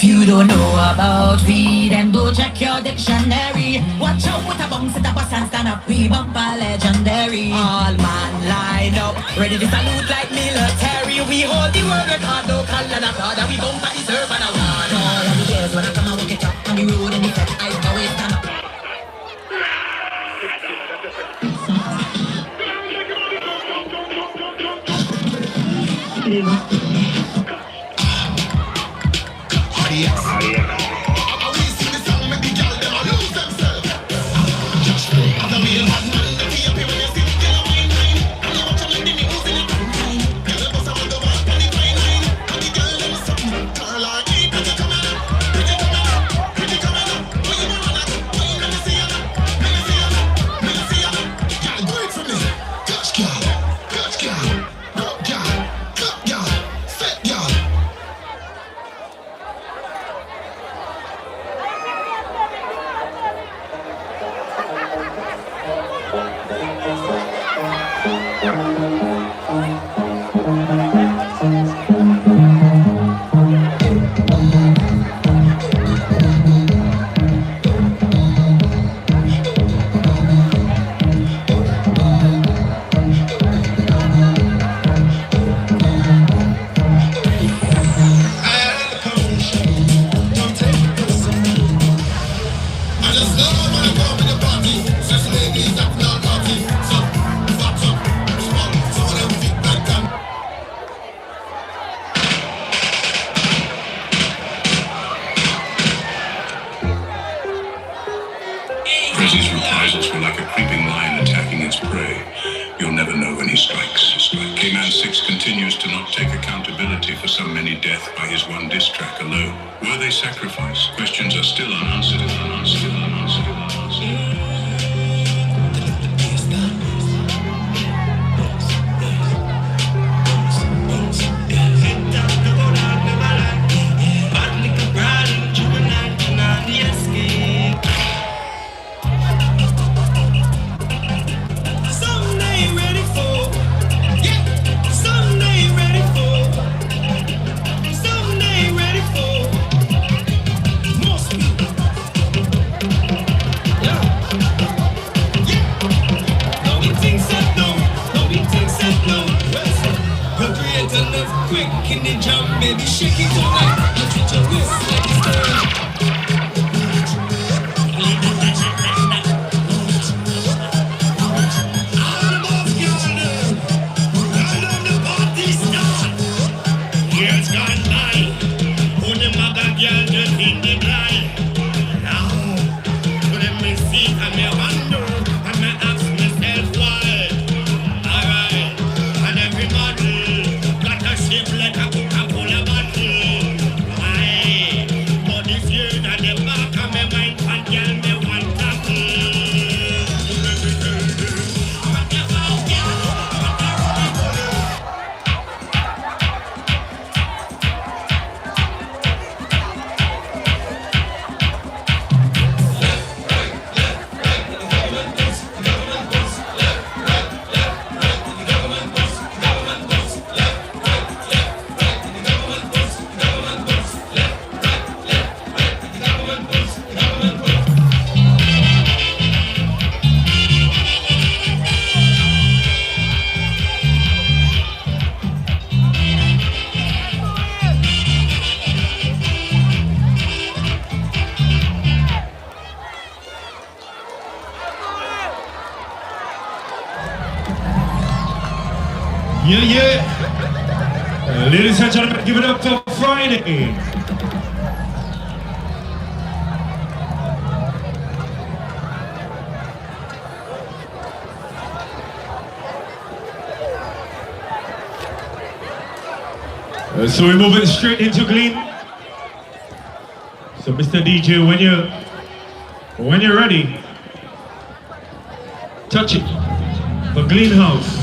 If you don't know about V, then go check your dictionary. Watch out with a bounce at the bus and stand up, we bumper legendary. All man line up, ready to salute like military. We hold the world record, no call and a card, and we bumper deserve an award. All of the days when I come and walk it up on the road and the set, I always stand up. Yeah. Ladies and gentlemen, give it up for Friday. So we're moving straight into Glean. So Mr. DJ, when you're ready, touch it for Glean House.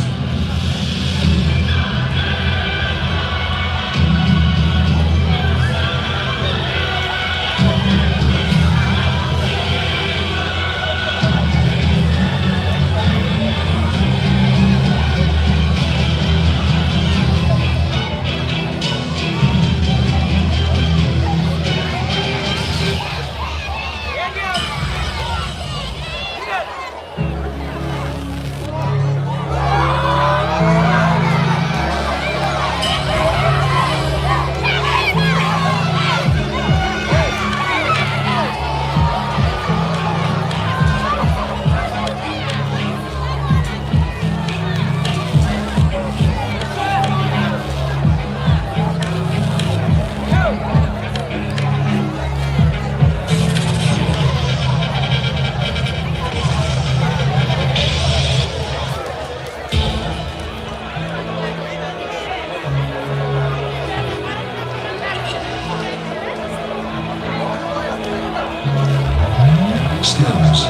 skills.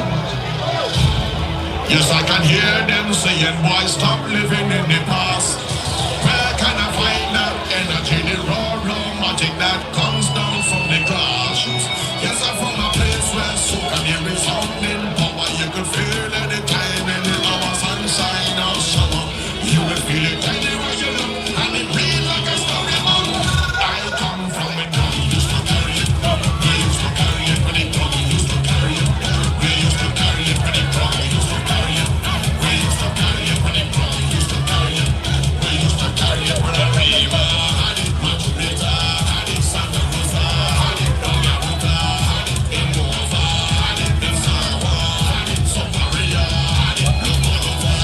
Yes, I can hear them saying, boy, stop living in the past. Where can I find that energy, the raw magic that comes down from the grassroots? Yes, I'm from a place where soca there is something power. You could feel anytime, any hour, sunshine or summer. You will feel it anywhere you look, and it reads like a storybook. I come from a dog used to carry it. We used to carry it when it dog used to carry it. We used to carry it when it dog used to carry it. We used to carry it when it dog used to carry it. We used to carry it when the river had it, much better had it, Santa Rosa had it, Dogabuga had it, Imova had it, Sawa had it, Soparia had it, Lokolova.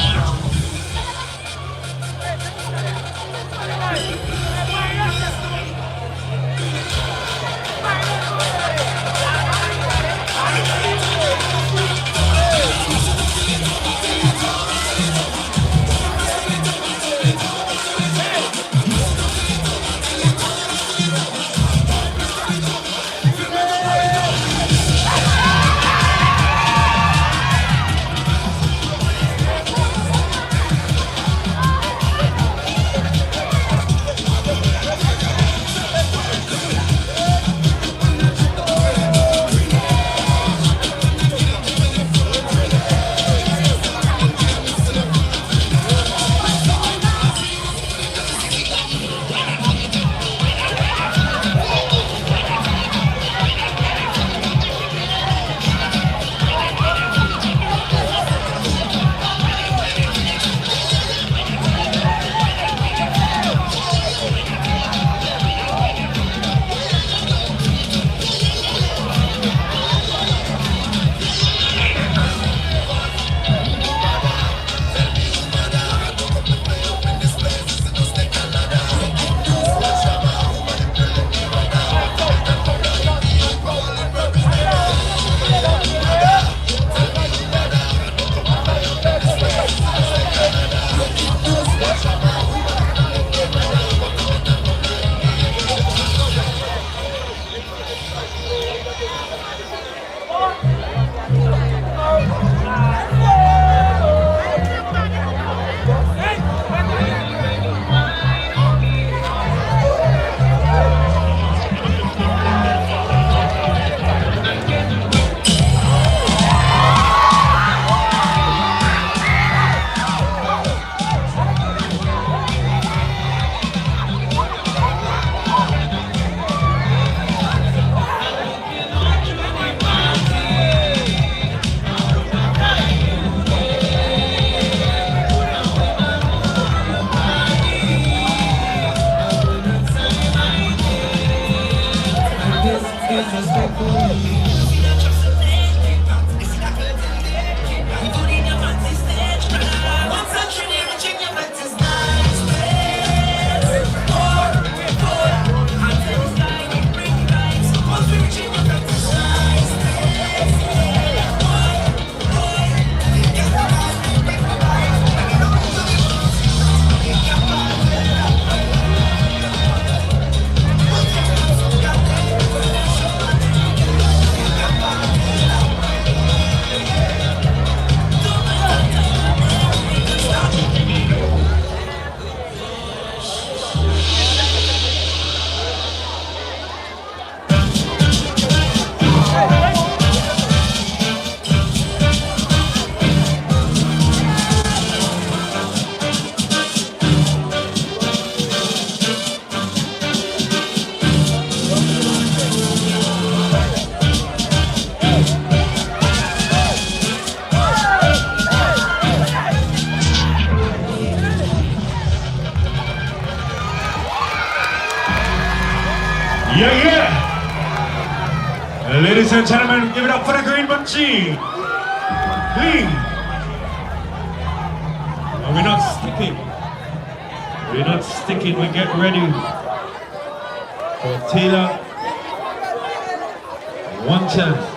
Ladies and gentlemen, give it up for the green bungee. Clean. And we're not sticking. We're not sticking. We get ready for Taylor 110.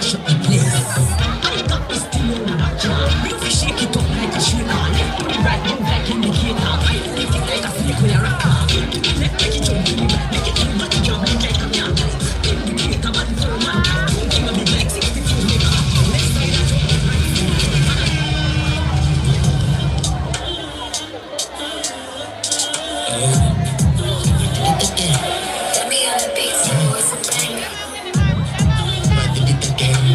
mash up the place. I got this thing on the back. We don't shake it up like a shaker. Left to the right, move like indicator. I lift it like a snake with a rocker. Left make it jump to the right, make it jump, make it jump, make it come down. Indicator, man, so man. King of the black 62 maker. Let's play that up. Get me on the beat, so it's a banger.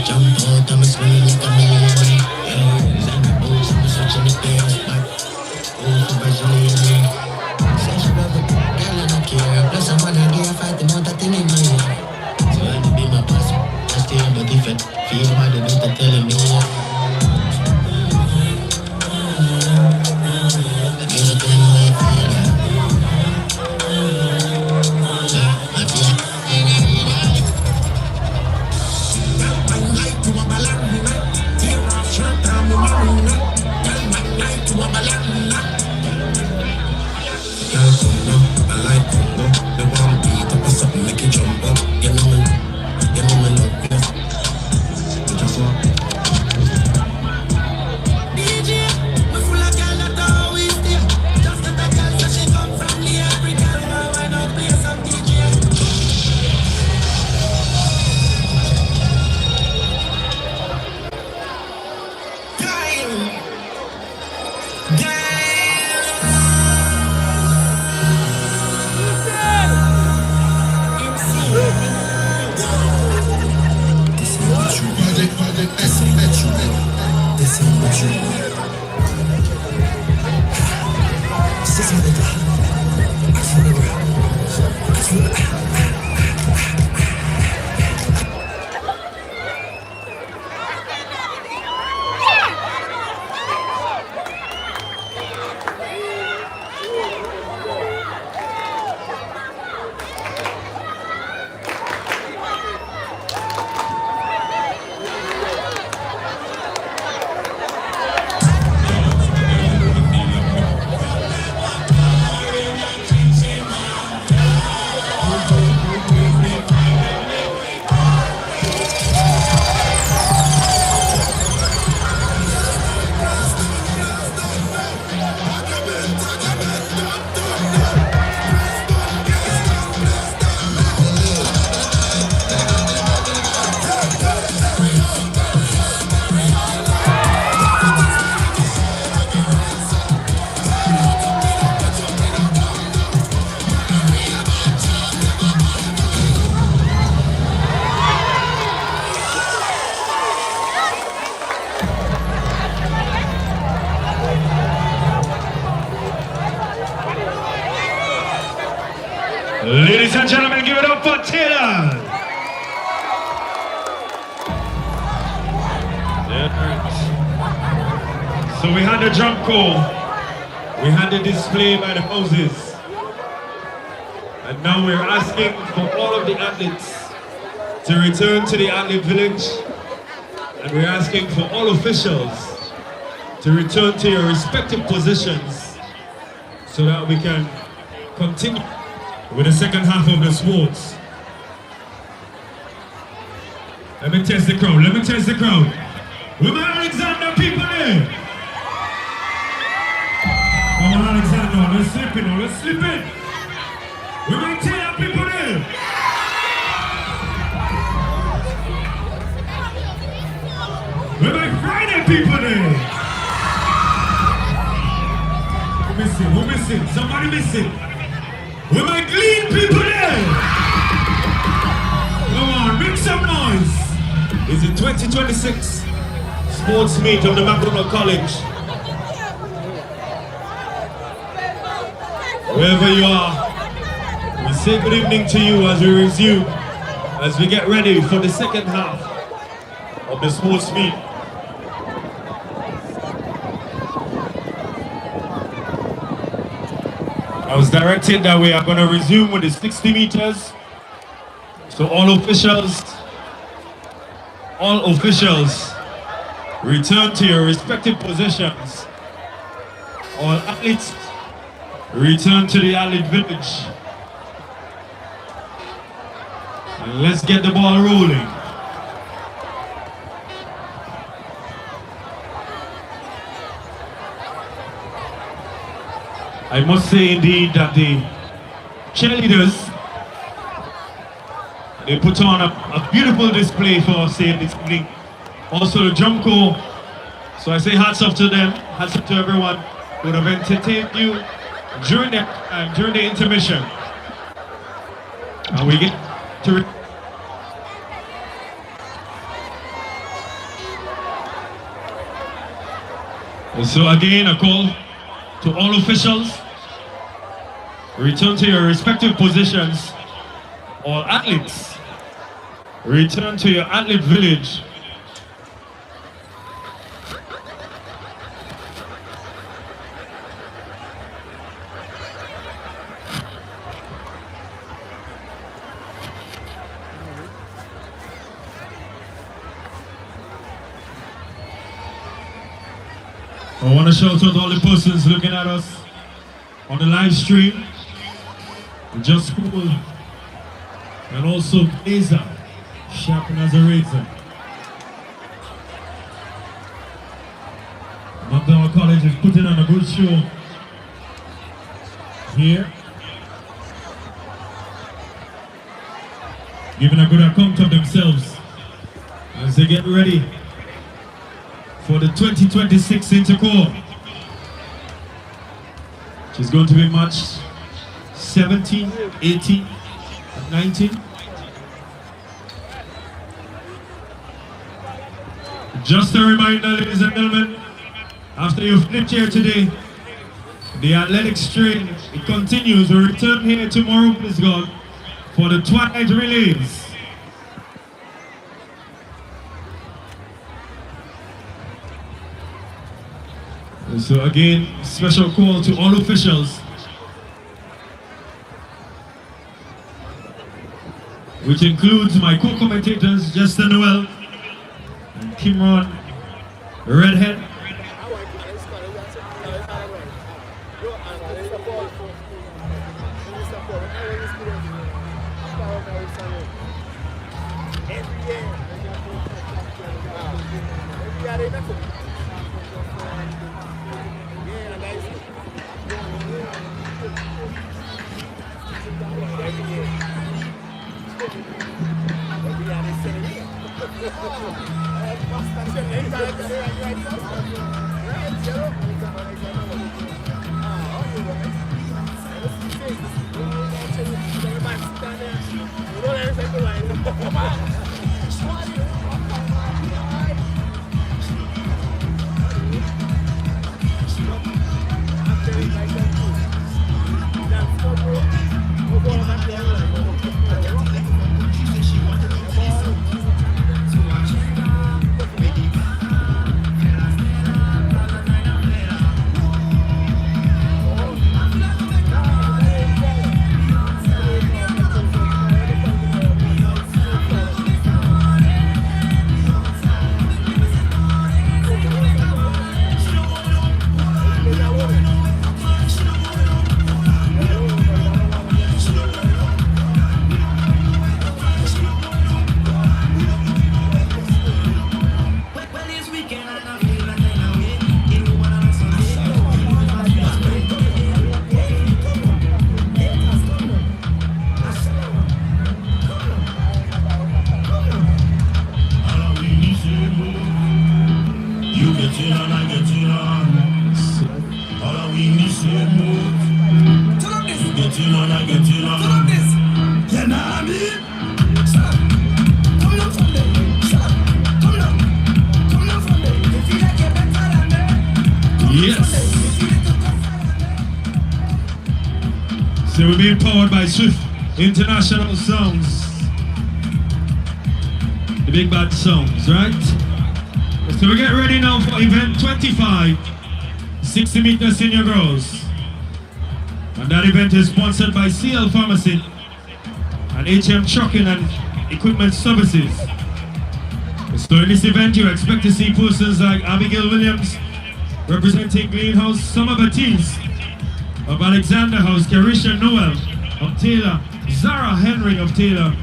Jump out, I'm swinging like a million. Yeah, I'm switching the pairs back. Oh, for Brazilian. Say she love it, girl, I don't care. Plus, I'm gonna get a fight about that thing in my ear. So I'll be my boss. I stay on the defense. Feel my the doctor telling me. Ladies and gentlemen, give it up for Taylor. So we had the drum call, we had the display by the houses, and now we're asking for all of the athletes to return to the athlete village, and we're asking for all officials to return to your respective positions so that we can continue with the second half of the sports. Let me test the crowd, let me test the crowd. Where my Alexander people in? Come on Alexander, let's slip in, let's slip in. Where my Taylor people in? Where my Friday people in? We're missing, somebody missing. Where my Glean people in? Come on, make some noise. It's the 2026 sports meet of the McDonald College. Wherever you are, we say good evening to you as we resume, as we get ready for the second half of the sports meet. I was directed that we are going to resume with the 60 meters. So all officials, return to your respective positions. All athletes, return to the athlete village. And let's get the ball rolling. I must say indeed that the cheerleaders, they put on a beautiful display for us here this evening. Also the drum corps. So I say hats off to them, hats off to everyone who would have entertained you during the intermission. And we get to so again, a call to all officials. Return to your respective positions. All athletes, return to your athlete village. I want to shout out all the persons looking at us on the live stream, Just Cool, and also Blazzer Sharpen as a razor. Montgomery College is putting on a good show here, giving a good account of themselves as they get ready for the 2026 Intercore, which is going to be match 17, 18, and 19. Just a reminder, ladies and gentlemen, after you've flipped here today, the athletics train, it continues. We return here tomorrow, please God, for the twilight relays. So again, special call to all officials, which includes my co-commentators, Justin Noel and Kimron Redhead. So we're being powered by Swift International Sounds. The big bad sounds, right? So we get ready now for event 25, 60 meter senior girls. And that event is sponsored by CL Pharmacy and HM Trucking and Equipment Services. So in this event you expect to see persons like Abigail Williams representing Greenhouse, Summer Baptiste of Alexander House, Carisha Noel of Taylor, Zara Henry of Taylor,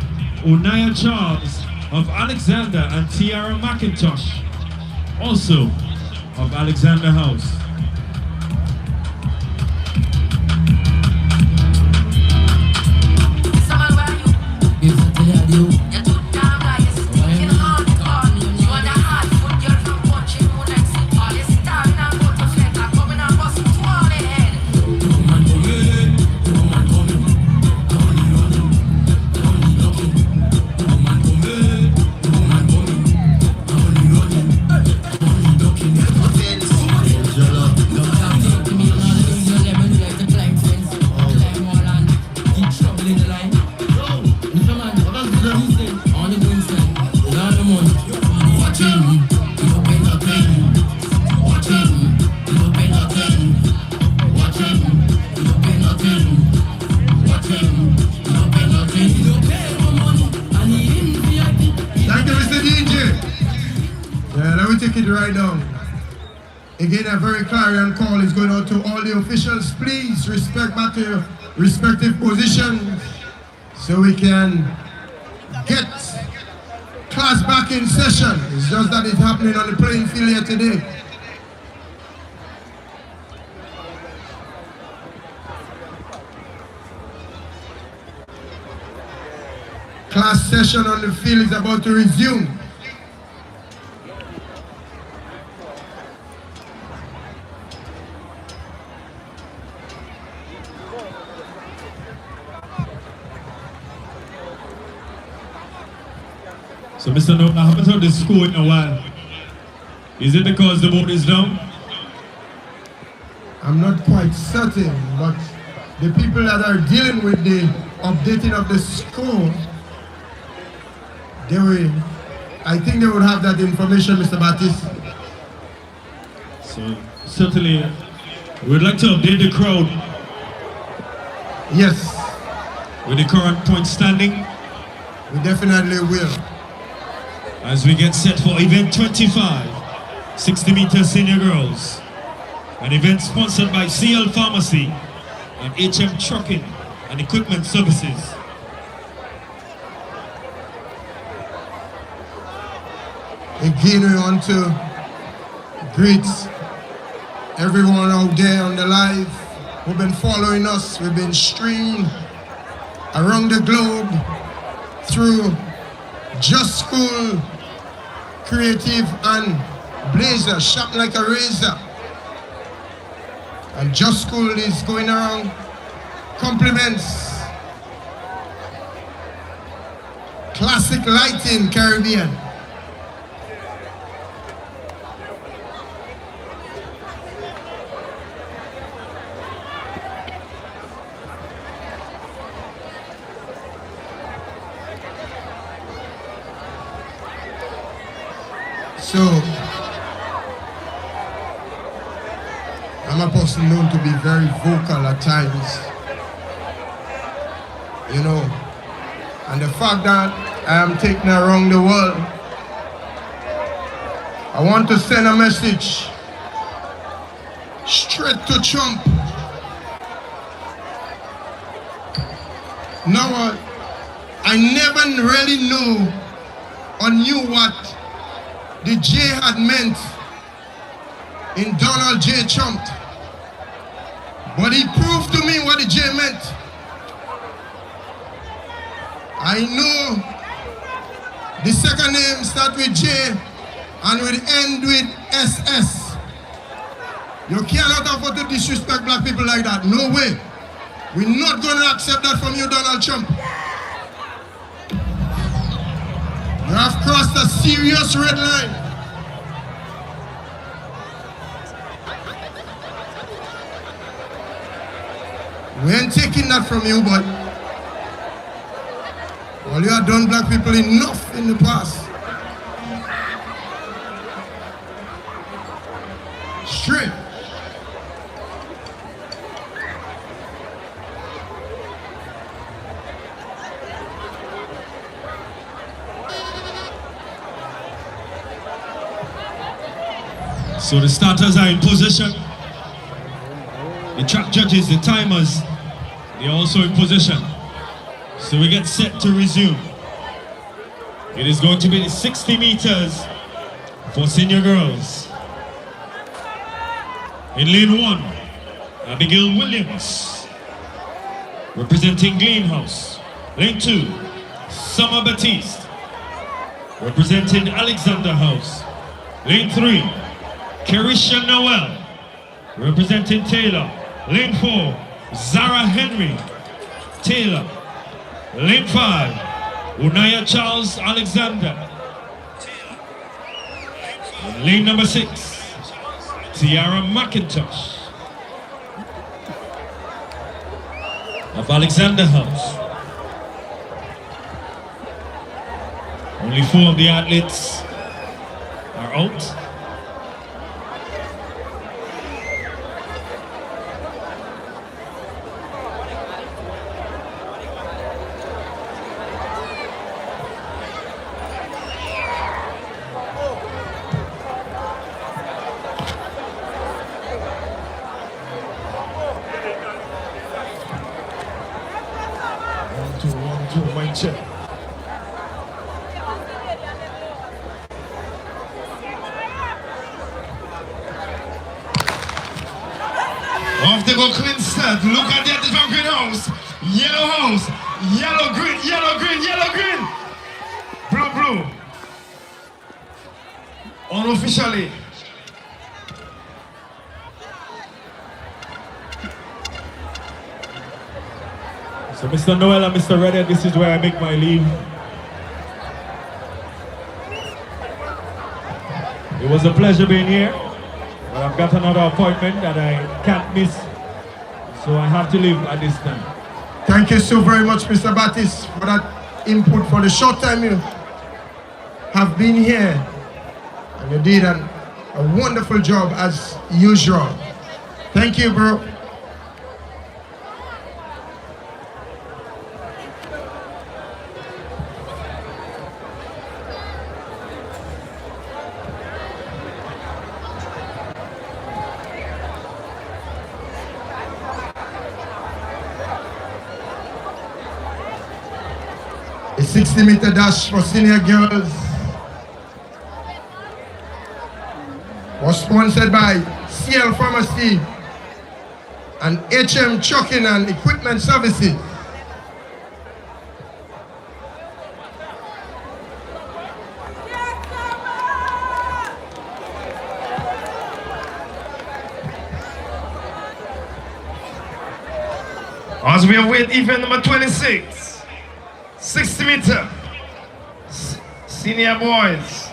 Unaya Charles of Alexander, and Tiara McIntosh, also of Alexander House. take it right down. Again, a very clarion call is going out to all the officials. Please respect back to your respective positions so we can get class back in session. It's just that it's happening on the playing field here today. Class session on the field is about to resume. So, Mr. No, I haven't heard this score in a while. Is it because the boat is down? I'm not quite certain, but the people that are dealing with the updating of the score, I think they would have that information, Mr. Baptiste. So, certainly, we'd like to update the crowd Yes, with the current point standing we definitely will. as we get set for event 25, 60 meter senior girls. An event sponsored by CL Pharmacy and HM Trucking and Equipment Services. Again, we want to greet everyone out there on the live who've been following us. We've been streamed around the globe through Just School, Creative, and Blazzer Sharpen like a razor. And Just School is going around compliments Classic Lighting Caribbean. So, I'm a person known to be very vocal at times, you know, and the fact that I am taken around the world, I want to send a message straight to Trump. Now, I never really knew or knew what the J had meant in Donald J. Trump. But he proved to me what the J meant. I know the second name starts with J and will end with SS. You cannot afford to disrespect black people like that. No way. We're not going to accept that from you, Donald Trump. You have crossed a serious red line. We ain't taking that from you, but well, you have done black people enough in the past. Straight. So the starters are in position. The track judges, the timers, they're also in position. So we get set to resume. It is going to be the 60 meters for senior girls. In lane 1, Abigail Williams, representing Greenhouse. Lane 2, Summer Baptiste, representing Alexander House. Lane 3, Carisha Noel, representing Taylor. Lane 4, Zara Henry, Taylor. Lane 5, Unaya Charles Alexander. And lane number 6, Tiara McIntosh of Alexander House. Only 4 of the athletes are out. check. Off they go clean start. Look at that from greenhouse. Yellow house. Yellow green, yellow green, yellow green. Blue, blue. Unofficially. So Mr. Noel and Mr. Redhead, this is where I make my leave. It was a pleasure being here, but I've got another appointment that I can't miss, so I have to leave at this time. Thank you so very much, Mr. Battis, for that input for the short time you have been here. And you did a wonderful job as usual. Thank you, bro. A 60-meter dash for senior girls was sponsored by CL Pharmacy and HM Trucking and Equipment Services. As we await event number 26. 60 meter senior boys.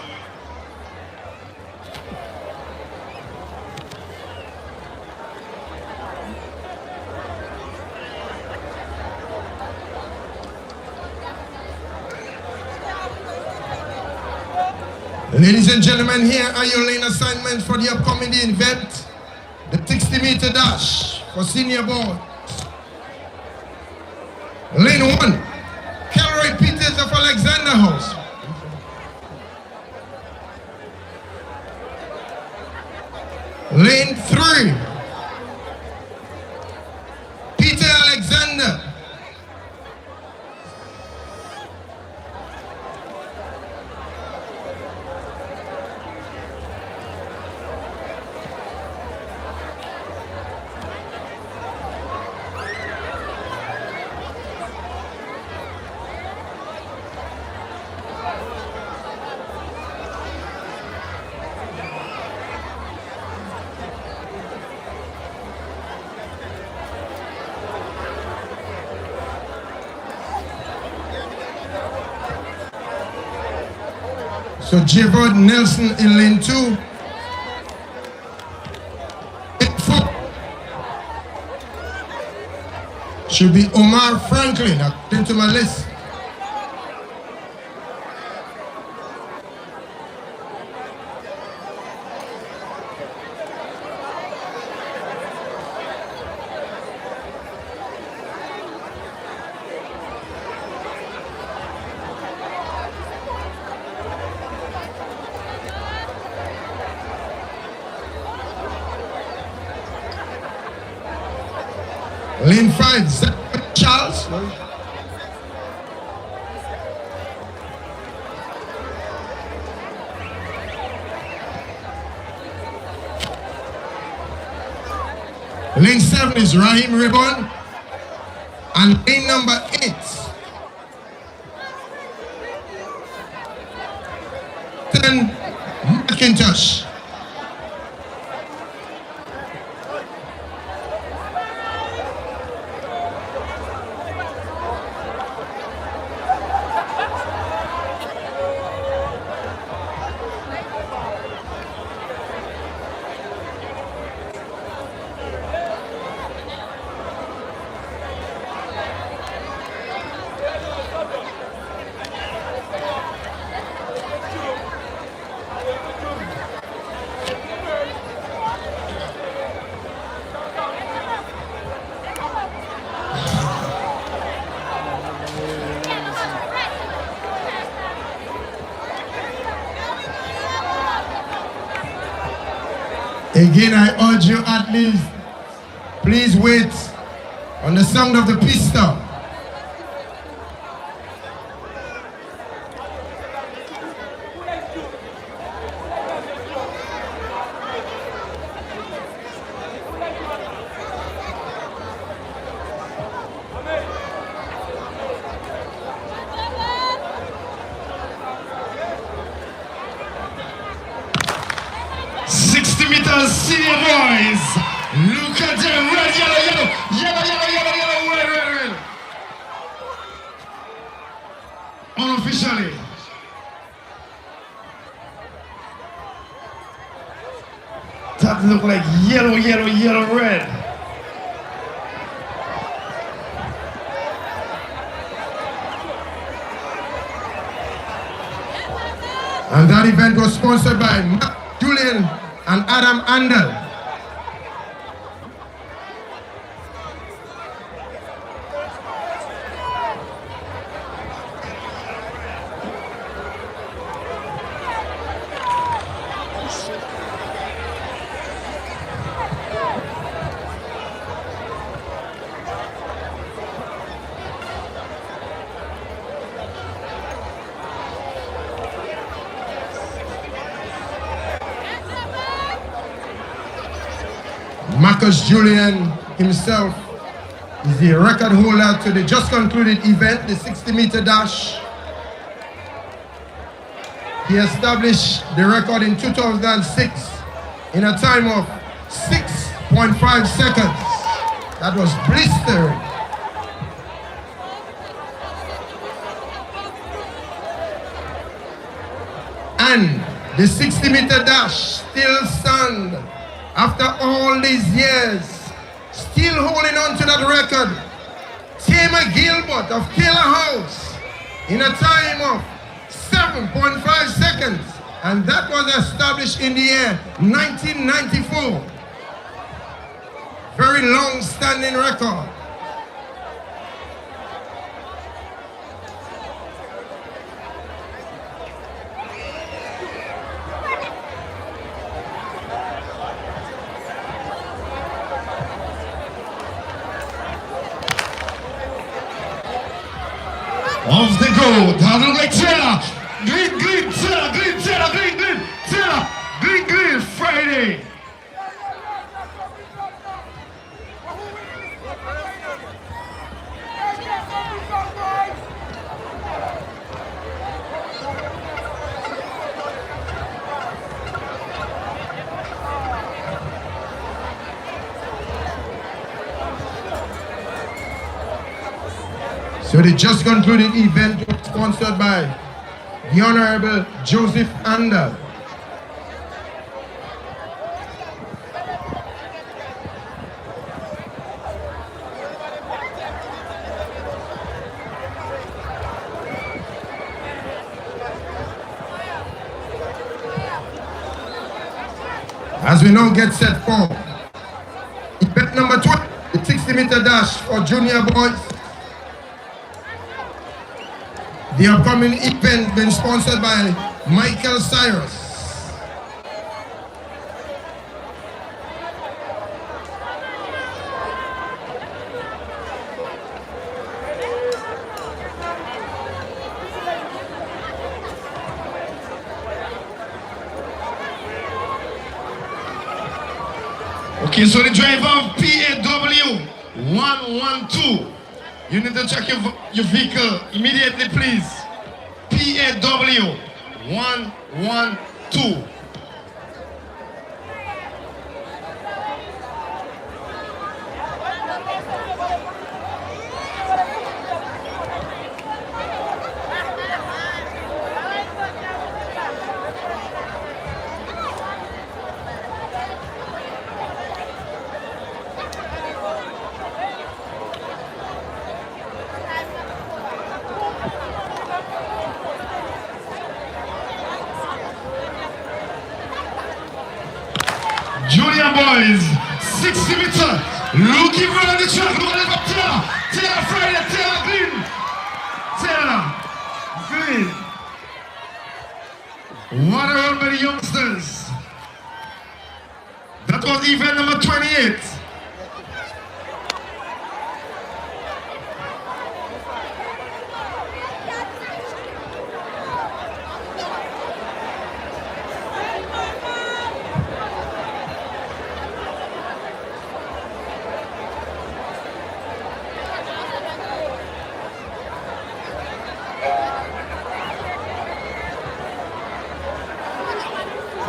Ladies and gentlemen, here are your lane assignments for the upcoming event, the 60 meter dash for senior boys. Lane 1. Peters of Alexander House. Lane 3. Peter Alexander. So Javod Nelson in lane 2. Lane 4 should be Omar Franklin, according to my list. Lane 5, Charles. Lane 7 is Raheem Ribbon. And lane number 8, McIntosh. Again, I urge you athletes, please wait on the sound of the pistol. Blazzer City boys. Look at them, red, yellow, yellow, yellow, yellow, yellow, yellow, red, red, red. Unofficially. That look like yellow, yellow, yellow, red. And that event was sponsored by Matt Julian and Adam Andel. Marcus Julian himself is the record holder to the just concluded event, the 60-meter dash. He established the record in 2006 in a time of 6.5 seconds. That was blistering. And the 60-meter dash still stands. After all these years, still holding on to that record, Tamer Gilbert of Taylor House in a time of 7.5 seconds, and that was established in the year 1994. Very long-standing record. Off the go, that look like Taylor. Green, green, Taylor, green, Taylor, green, green, Taylor, green, green, Friday. So the just concluded event was sponsored by the Honorable Joseph Andel. As we now get set for event number 20, the 60-meter dash for junior boys. The upcoming event being sponsored by Michael Cyrus. Okay, so the driver of PAW 112. You need to check your vehicle immediately, please. PAW 112. Junior boys, 60 meter, looking for the track, look at the Taylor, Taylor Friday, Taylor Green, Taylor Green. What around by the youngsters. That was event number 28.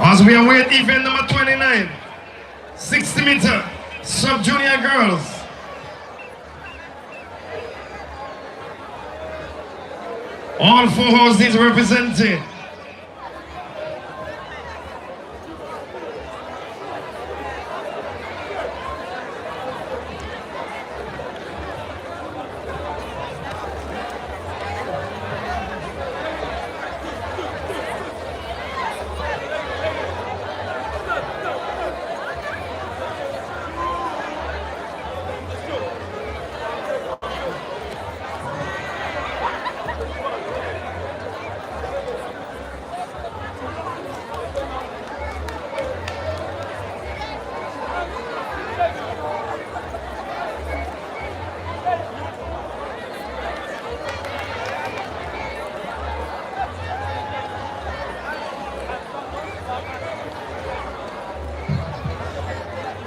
As we await event number 29. 60-meter sub-junior girls. All 4 houses represented.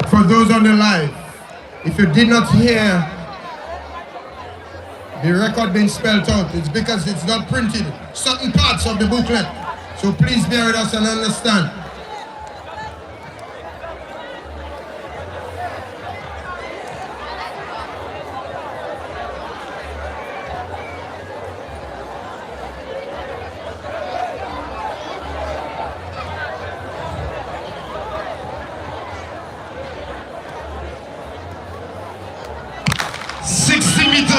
For those on the live, if you did not hear the record being spelled out, it's because it's not printed, certain parts of the booklet. So please bear with us and understand.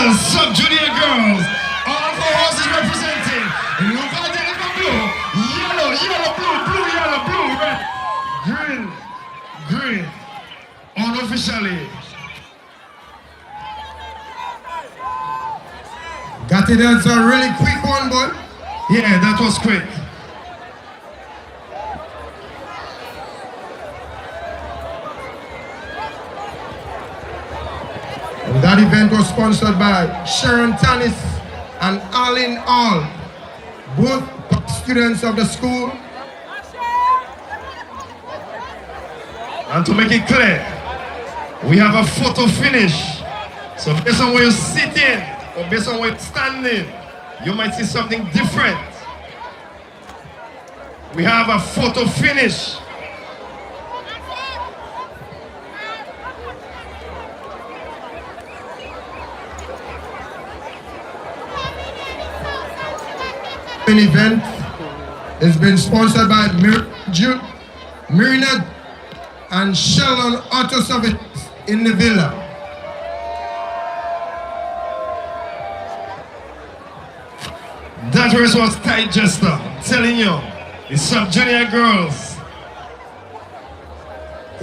Sub-junior girls, all 4 horses representing. Look at the blue, yellow, yellow, blue, blue, yellow, blue, red, green, green. Unofficially. Got it? That's a really quick one, boy. Yeah, that was quick. That event was sponsored by Sharon Tanis and Arlene All, both students of the school. And to make it clear, we have a photo finish. So based on where you're sitting or based on where you're standing, you might see something different. We have a photo finish. An event has been sponsored by Marina and Sheldon Auto Service in the Villa. That race was tight, Jester. I'm telling you, it's sub-junior girls.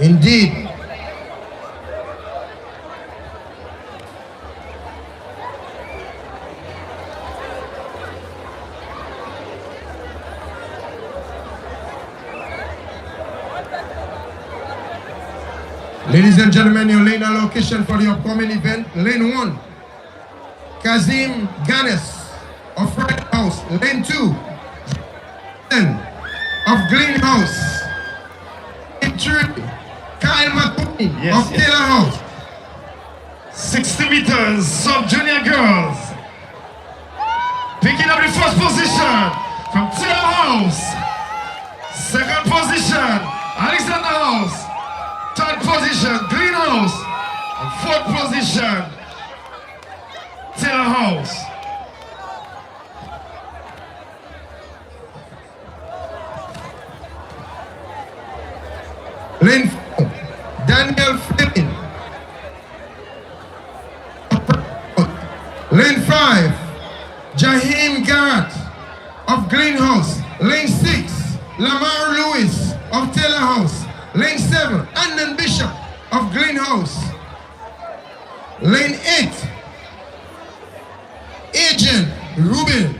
Indeed. Ladies and gentlemen, your lane allocation for the upcoming event. Lane 1, Kazim Ganes of Red House. Lane 2, of Green House. Lane 3, Kyle McCooney of Taylor House. 60 meters, sub-junior girls. Picking up the first position from Taylor House. Second position, Alexander House. Third position, Greenhouse. And 4th position, Taylor House. Lane 4, Daniel Fleming. Lane 5, Jaheim Garrett of Greenhouse. Lane 6, Lamar Lewis of Taylor House. Lane 7, Andon Bishop of Greenhouse. Lane 8, Agent Rubin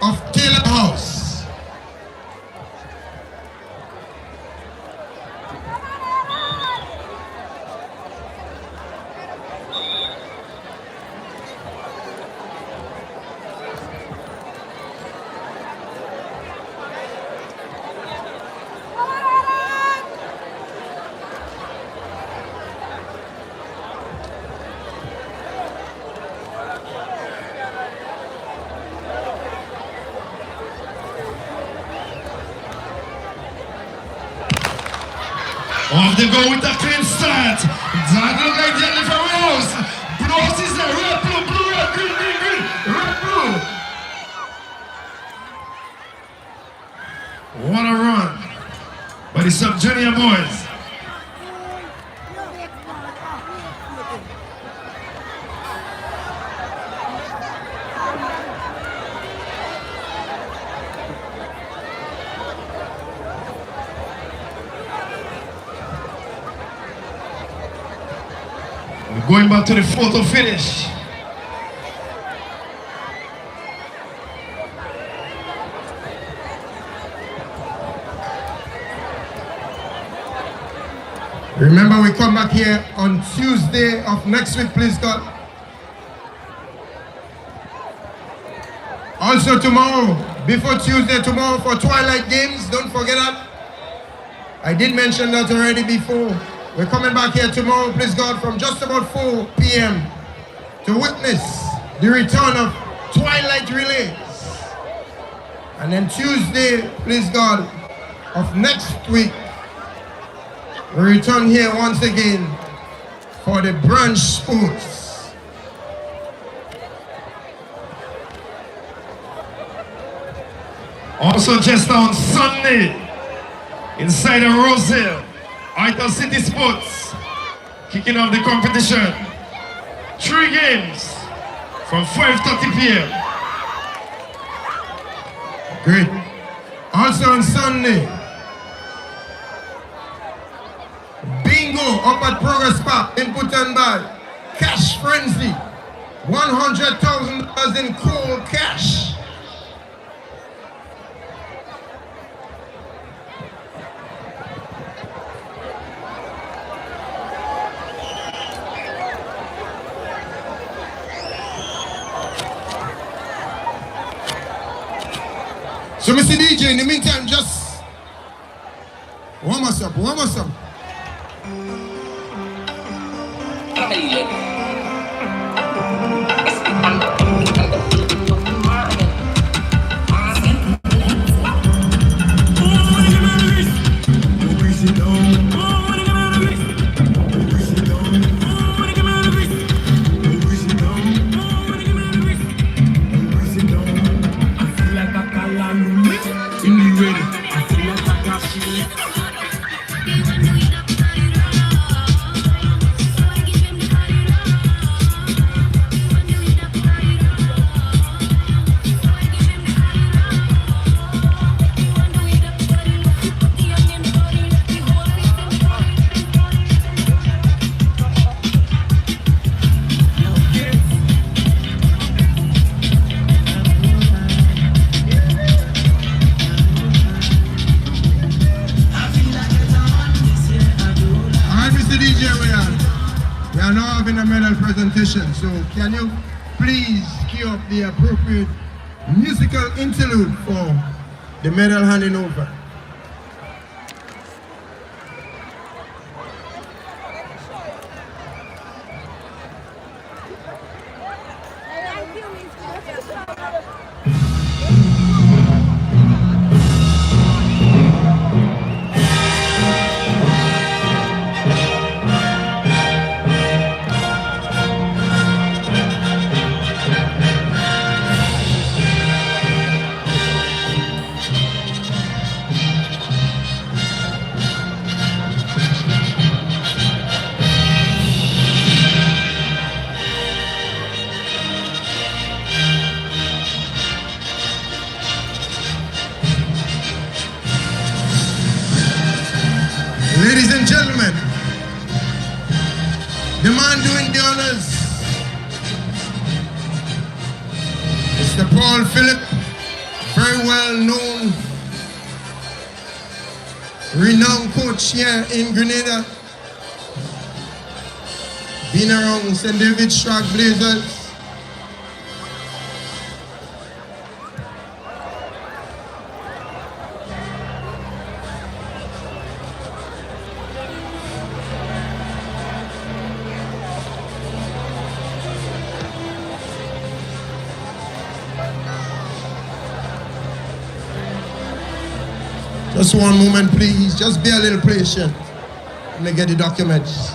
of Taylor House. Off they go with a clean start. That look like Jennifer Rose. Rose is there. Red, blue, blue, red, green, green, green. Red, blue. What a run by the sub-junior boys. We're going back to the photo finish. Remember, we come back here on Tuesday of next week, please God. Also tomorrow, before Tuesday, tomorrow for Twilight Games, don't forget that. I did mention that already before. We're coming back here tomorrow, please God, from just about 4 p.m. to witness the return of Twilight Relays. And then Tuesday, please God, of next week, we return here once again for the branch sports. Also just on Sunday, inside the Roselle, Ital City Sports, kicking off the competition. 3 games from 5:30 p.m. Great. Also on Sunday, bingo up at Progress Park, input and buy. Cash Frenzy, $100,000 in cold cash. So, Mr. DJ, in the meantime, just warm us up, warm us up. So can you please cue up the appropriate musical interlude for the medal handing over? Ladies and gentlemen, the man doing the honors, Mr. Paul Phillip, very well known, renowned coach here in Grenada, been around St. David's Shark Blazers. Just one moment, please. Just be a little patient. Let me get the documents.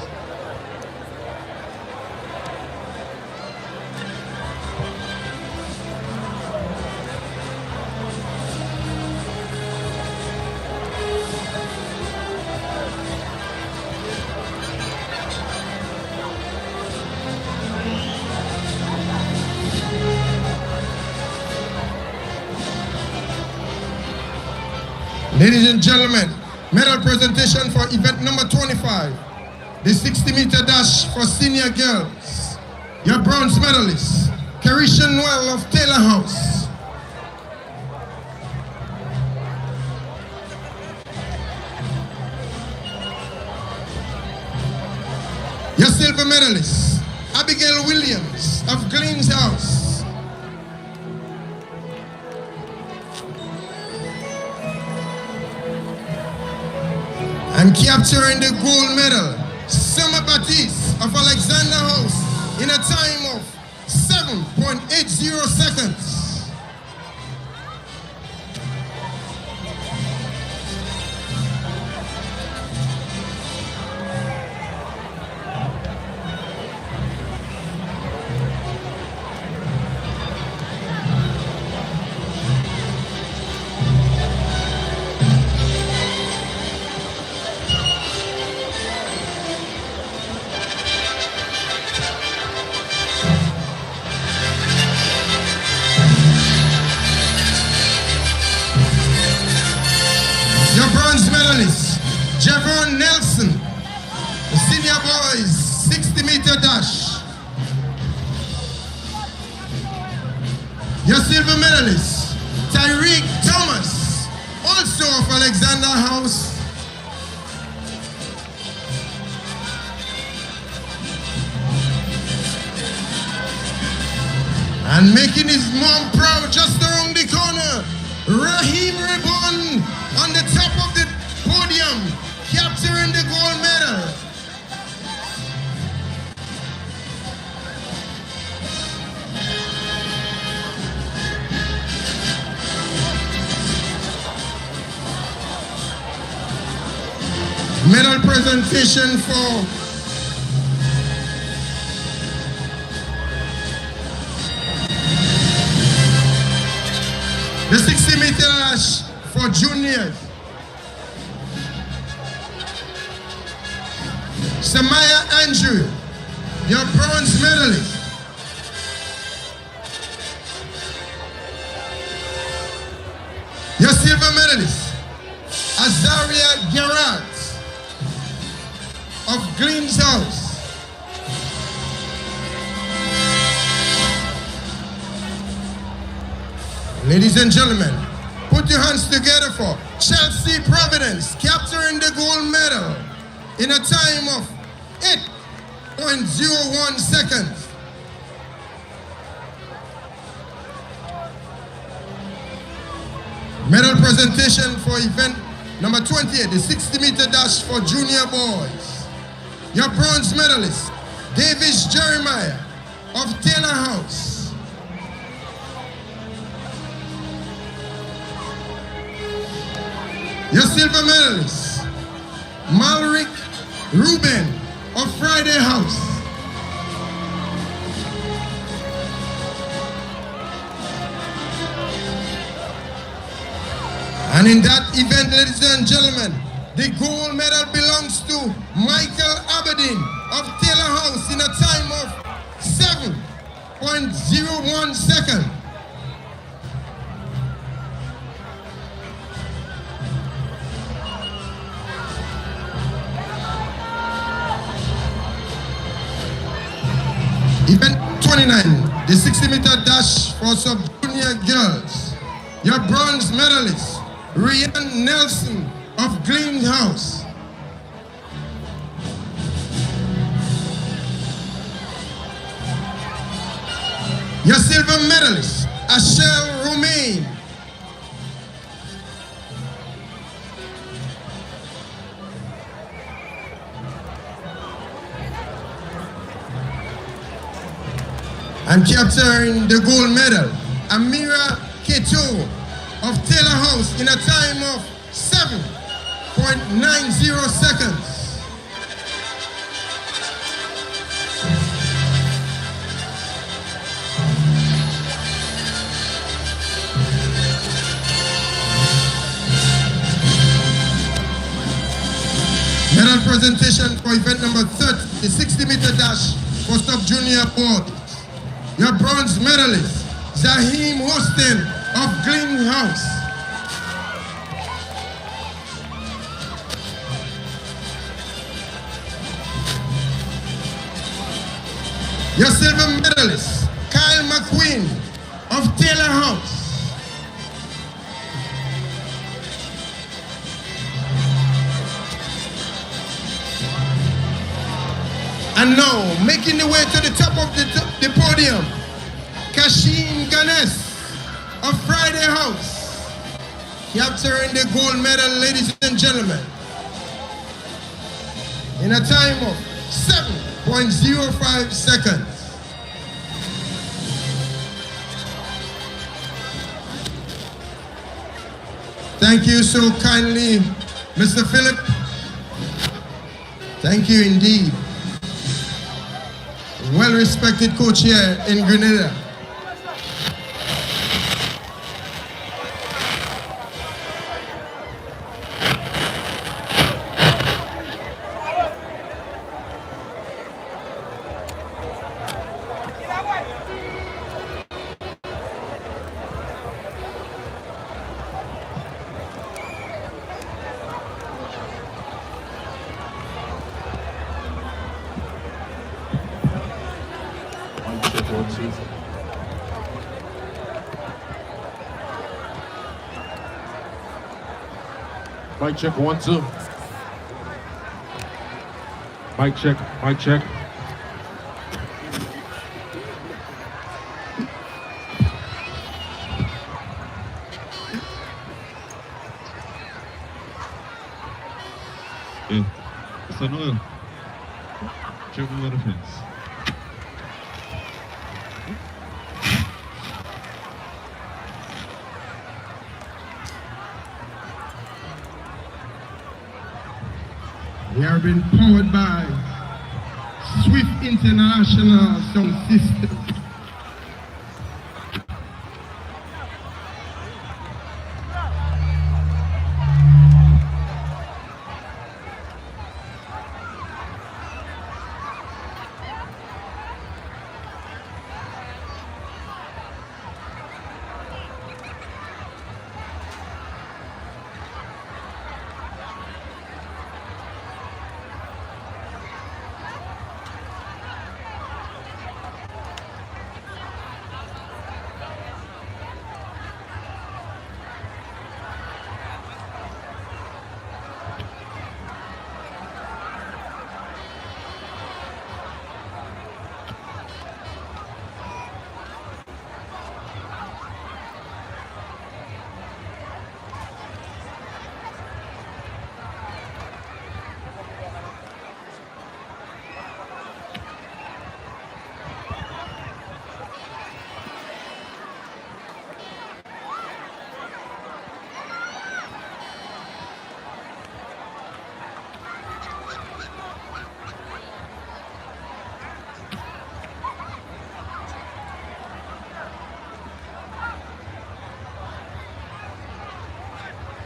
Ladies and gentlemen, medal presentation for event number 25, the 60-meter dash for senior girls. Your bronze medalist, Carisha Noel of Taylor House. Your silver medalist, Abigail Williams of Glyn's House. And capturing the gold medal, Summer Baptiste of Alexander House in a time of 7.80 seconds. Javon Nelson, the senior boys 60-meter dash. Your silver medalist, Tyreek Thomas, also of Alexander House. And making his mom proud just around the corner, Raheem Ribbon on the top of the podium, capturing the gold medal. Medal presentation for the 60-meter dash for juniors. Samaya Andrew, your bronze medalist. Your silver medalist, Azaria Gerard of Glyn's House. Ladies and gentlemen, put your hands together for Chelsea Providence, capturing the gold medal in a time of 8.01 seconds. Medal presentation for event number 28, the 60-meter dash for junior boys. Your bronze medalist, Davis Jeremiah of Taylor House. Your silver medalist, Malric Ruben of Friday House. And in that event, ladies and gentlemen, the gold medal belongs to Michael Aberdeen of Taylor House in a time of 7.01 seconds. Event 29, the 60-meter dash for sub-junior girls. Your bronze medalist, Rian Nelson of Glyn's House. Your silver medalist, Ashel Romain. And capturing the gold medal, Amira Keto of Taylor House in a time of 7.90 seconds. presentation for event number 30, the 60-meter dash for sub-junior board. Your bronze medalist, Zahim Hostin of Glen House. Your silver medalist, Kyle McQueen of Taylor House. And now, making the way to the top of the podium, Kashin Ganes of Friday House, capturing the gold medal, ladies and gentlemen, in a time of 7.05 seconds. Thank you so kindly, Mr. Philip. Thank you indeed. Well-respected coach here in Grenada. Mic check, 1, 2. Mic check, mic check. Yeah, it's an oil. Check the fence. We are being powered by Swift International Sound System.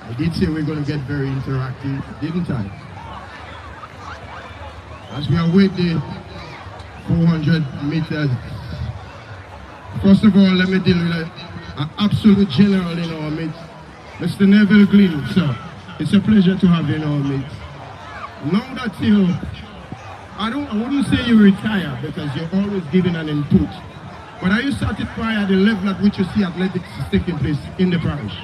I did say we're going to get very interactive, didn't I? As we await the 400 meters, first of all, let me deal with an absolute general in our midst, Mr. Neville Glenn, sir. It's a pleasure to have you in our midst. Now that I wouldn't say you retire because you're always giving an input, but are you satisfied at the level at which you see athletics is taking place in the parish?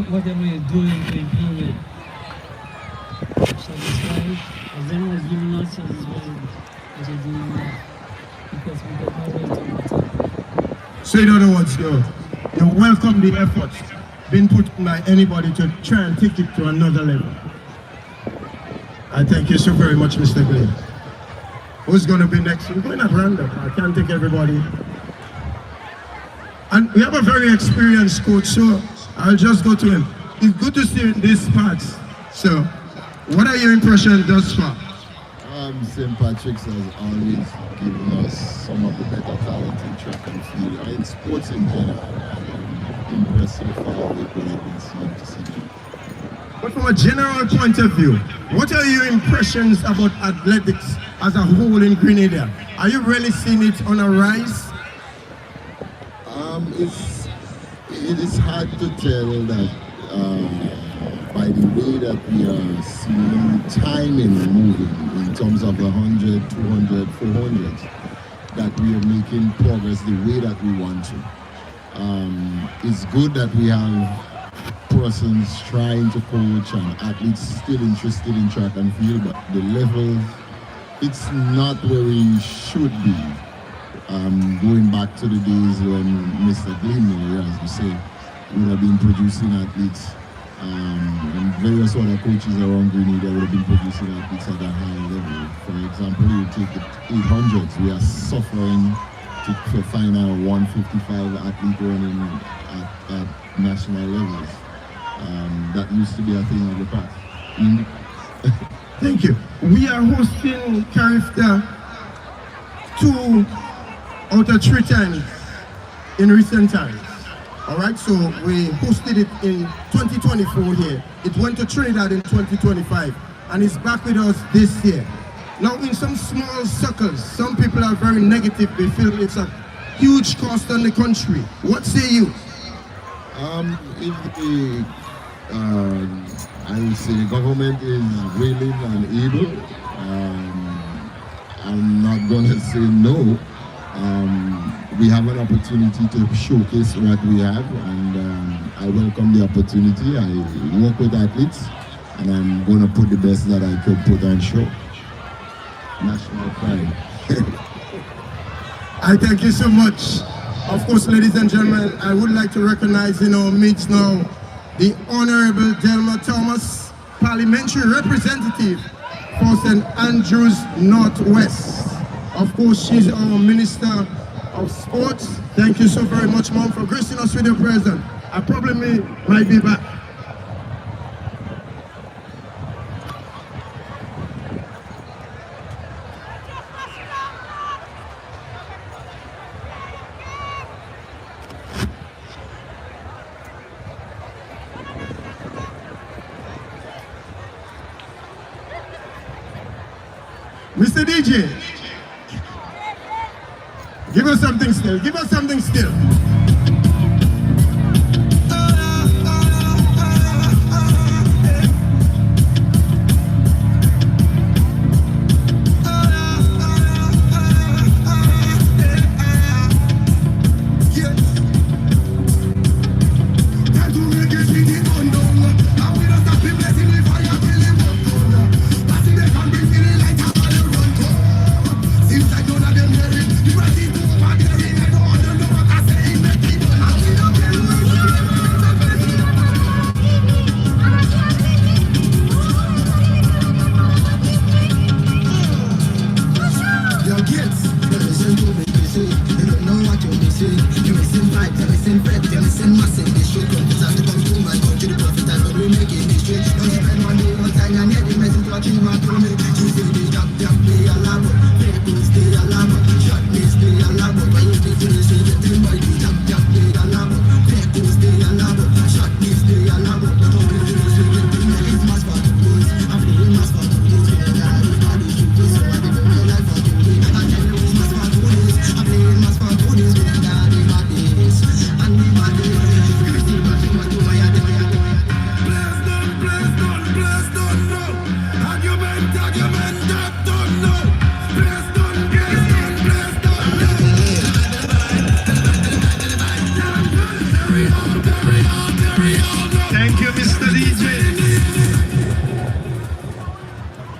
Whatever you're doing to improve it. Satisfied, as long as you're not satisfied, what you're doing now. Because we can always talk about it. So in other words, you welcome the efforts being put by anybody to try and take it to another level. I thank you so very much, Mr. Glenn. Who's going to be next? We're going at random. I can't take everybody. And we have a very experienced coach, so I'll just go to him. It's good to see you in these parts. So What are your impressions thus far? St. Patrick's has always given us some of the better talent in track and field, and sports in general. Impressive how we've been seeing to see. But from a general point of view, what are your impressions about athletics as a whole in Grenada? Are you really seeing it on a rise? It is hard to tell that by the way that we are seeing timing moving in terms of 100, 200, 400, that we are making progress the way that we want to. It's good that we have persons trying to coach and athletes still interested in track and field, but the level, it's not where we should be. Going back to the days when Mr. Glenn, as we say, would have been producing athletes, and various other coaches around Grenada would have been producing athletes at a high level. For example, you take the 800s, we are suffering to find a 155 athlete running at national levels. That used to be a thing of the past. Thank you. We are hosting Carifta 2 out of 3 times in recent times. All right, so we hosted it in 2024 here. It went to Trinidad in 2025, and it's back with us this year. Now, in some small circles, some people are very negative. They feel it's a huge cost on the country. What say you? I would say the government is willing and able. I'm not going to say no. We have an opportunity to showcase what we have, and I welcome the opportunity. I work with athletes, and I'm going to put the best that I could put on show. National pride. I thank you so much. Of course, ladies and gentlemen, I would like to recognize in our midst now the Honorable Delma Thomas, Parliamentary Representative for St. Andrews Northwest. Of course, she's our Minister of Sports. Thank you so very much, Mom, for gracing us with your presence. I probably might be back. Mr. DJ, give us something still, give us something still.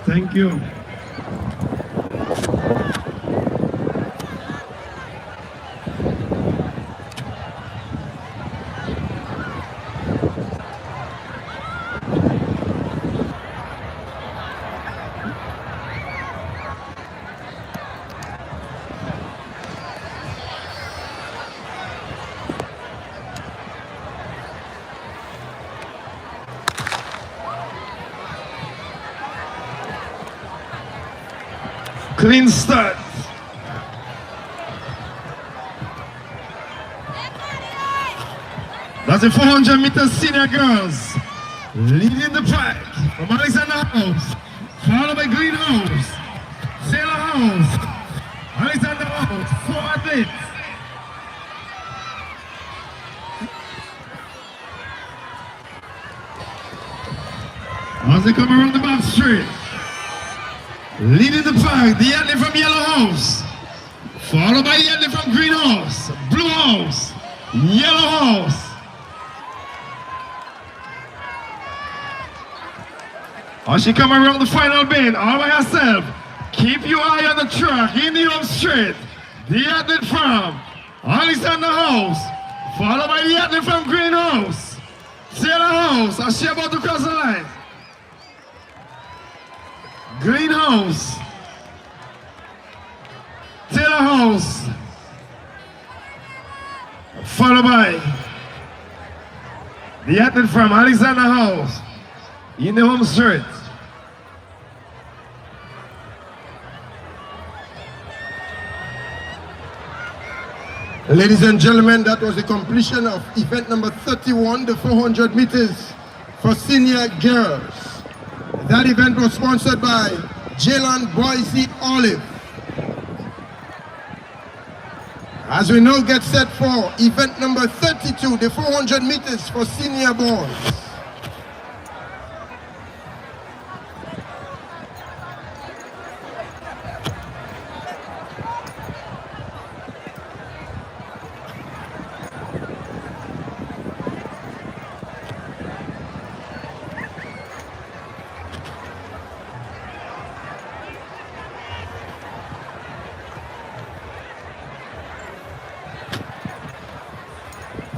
Thank you. Clean start. That's the 400 meter senior girls. Leading the pack from Alexander House, followed by Green House, Sailor House, Alexander House, 4 athletes. As they come around the back straight, leading the pack, the athlete from Yellow House, followed by the athlete from Green House, Blue House, Yellow House. As she come around the final bend, all by herself, keep your eye on the track, in the home straight, the athlete from Alexander House, followed by the athlete from Green House, Sailor House, as she about to cross the line. Green House, Taylor House, followed by the athlete from Alexander House in the home straight. Ladies and gentlemen, that was the completion of event number 31, the 400 meters for senior girls. That event was sponsored by Jalen Boise Olive. As we now get set for event number 32, the 400 meters for senior boys.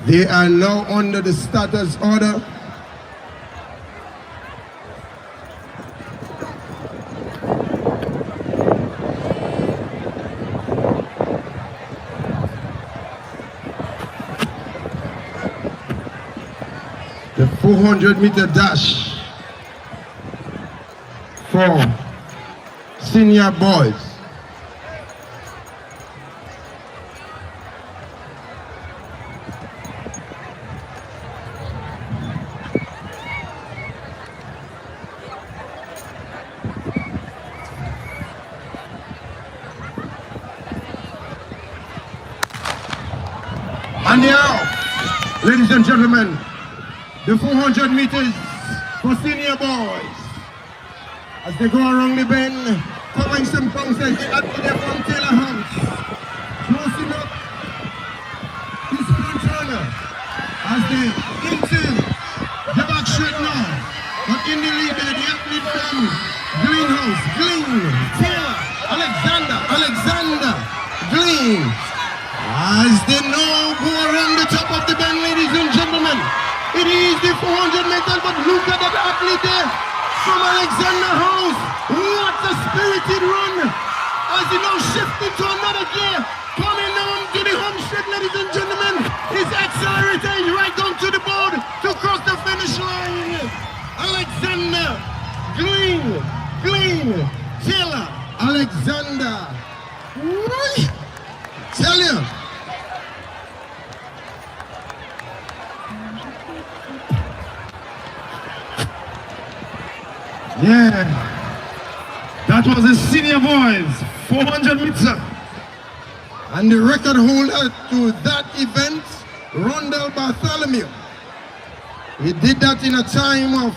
They are now under the starters order. The 400-meter dash for senior boys. And now, ladies and gentlemen, the 400 meters for senior boys. As they go around the bend, covering some bounces, they add to their from Taylor House. Closing up this front runner as they into the back straight now. But in the lead, the athlete from Greenhouse, Glean, Taylor, Alexander, Glean. As they now go around the top of the bend, ladies and gentlemen, it is the 400 meter, but look at that athlete there from Alexander House. What a spirited run as he now shifted to another gear, coming down to the home straight, ladies and gentlemen. He's accelerating right down to the board to cross the finish line. Alexander, Glean, Taylor, Alexander. Tell you. Yeah, that was the senior boys, 400 meter. And the record holder to that event, Rondell Bartholomew. He did that in a time of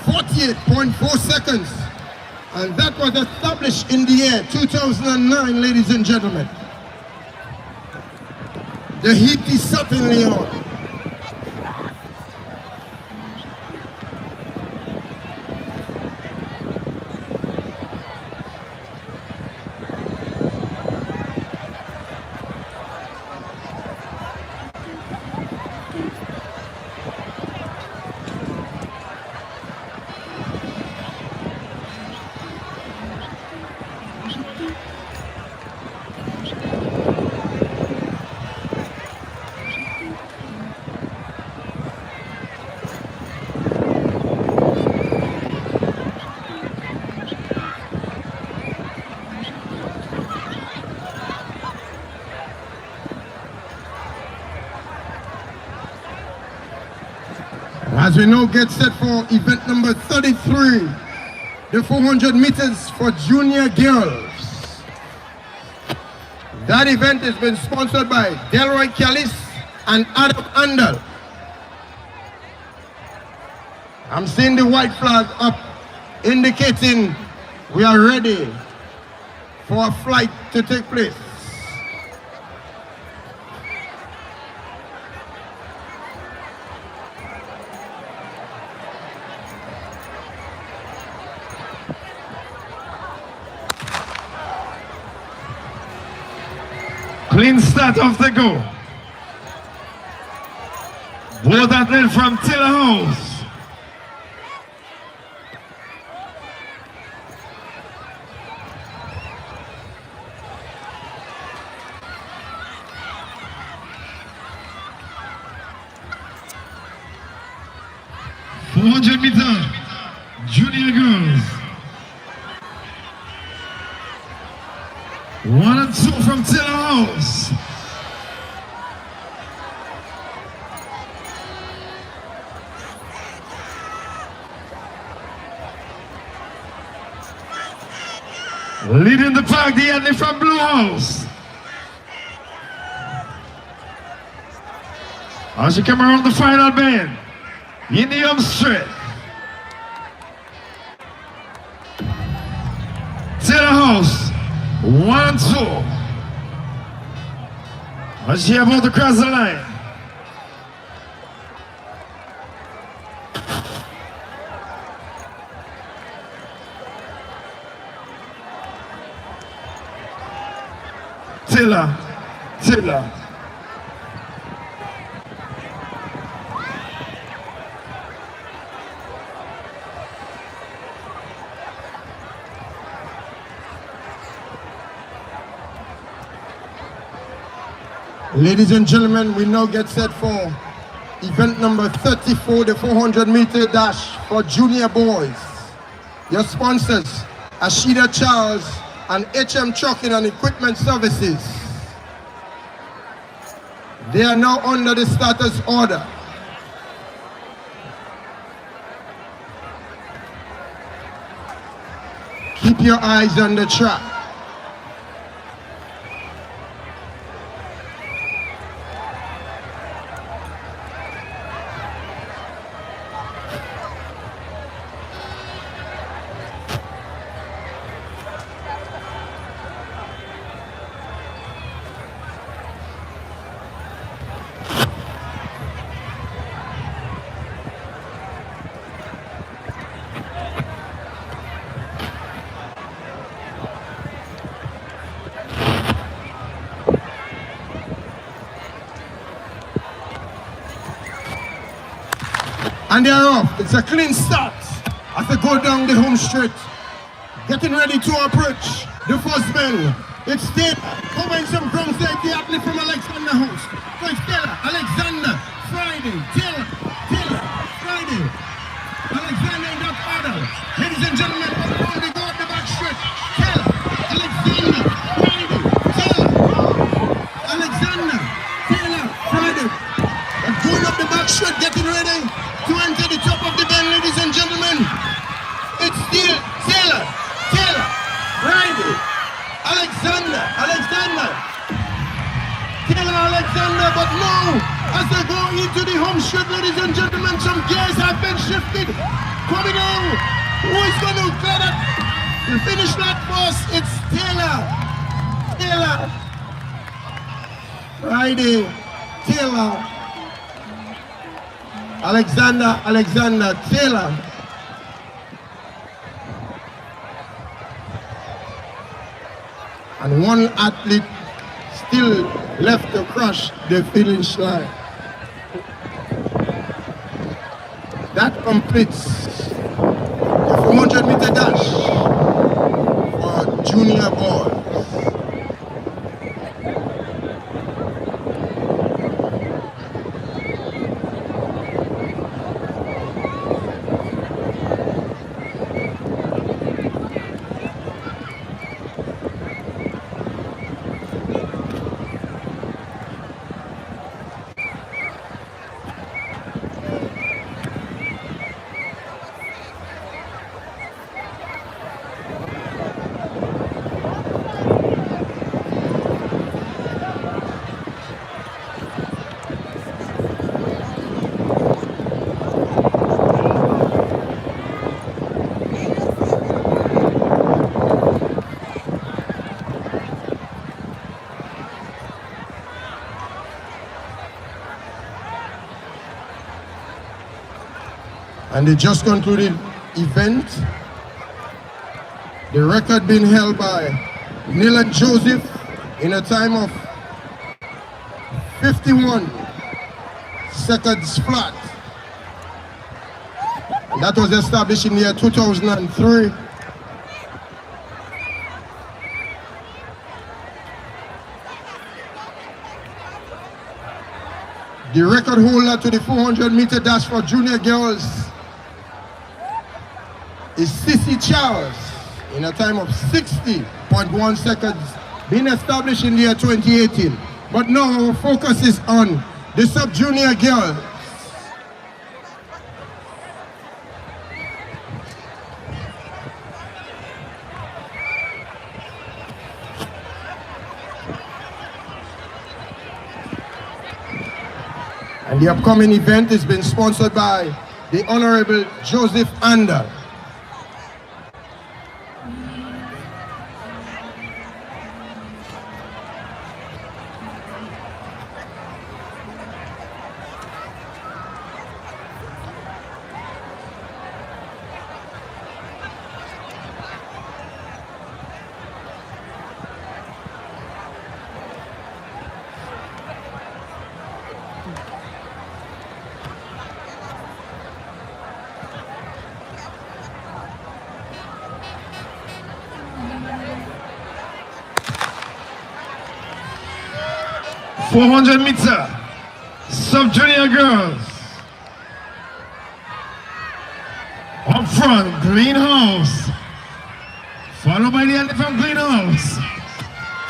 48.4 seconds. And that was established in the year 2009, ladies and gentlemen. The heat is certainly on. As we now get set for event number 33, the 400 meters for junior girls. That event has been sponsored by Delroy Callis and Adam Andal. I'm seeing the white flag up, indicating we are ready for a flight to take place. Clean start off the go. Both athletes from Tiller House. meter junior girls. 1 and 2 from Tiller House. Leading the pack, the athlete from Blue House. As she come around the final bend, in the home straight. Tiller House, 1 and 2. As she about to cross the line. Tiller. Ladies and gentlemen, we now get set for event number 34, the 400-meter dash for junior boys. Your sponsors, Ashida Charles and HM Trucking and Equipment Services. They are now under the starters order. Keep your eyes on the track. And they're off. It's a clean start as they go down the home straight. Getting ready to approach the first bend. It's Taylor covering some ground safety athlete from Alexander House. So it's Taylor, Alexander, Friday, Taylor, Friday, Alexander in that order. Ladies and gentlemen, on they go up the back straight. Taylor, Alexander, Friday, Taylor, Alexander, Taylor, Friday. They're going up the back straight, getting ready to enter the top of the bend, ladies and gentlemen. It's still Taylor, Friday, Alexander, Taylor, but now, as they go into the home straight, ladies and gentlemen, some gears have been shifted. Coming on, who is going to clear that? The finish line first, it's Taylor, Friday, Taylor, Alexander, Taylor. And one athlete still left to crush the finish line. That completes the 400-meter dash for junior boys. And the just concluded event, the record being held by Neil and Joseph in a time of 51 seconds flat. And that was established in the year 2003. The record holder to the 400-meter dash for junior girls is Sissy Charles in a time of 60.1 seconds, being established in the year 2018. But now our focus is on the sub-junior girls. And the upcoming event has been sponsored by the Honorable Joseph Ander. .400-meter sub-junior girls. Up front, Greenhouse. Followed by the elephant Greenhouse.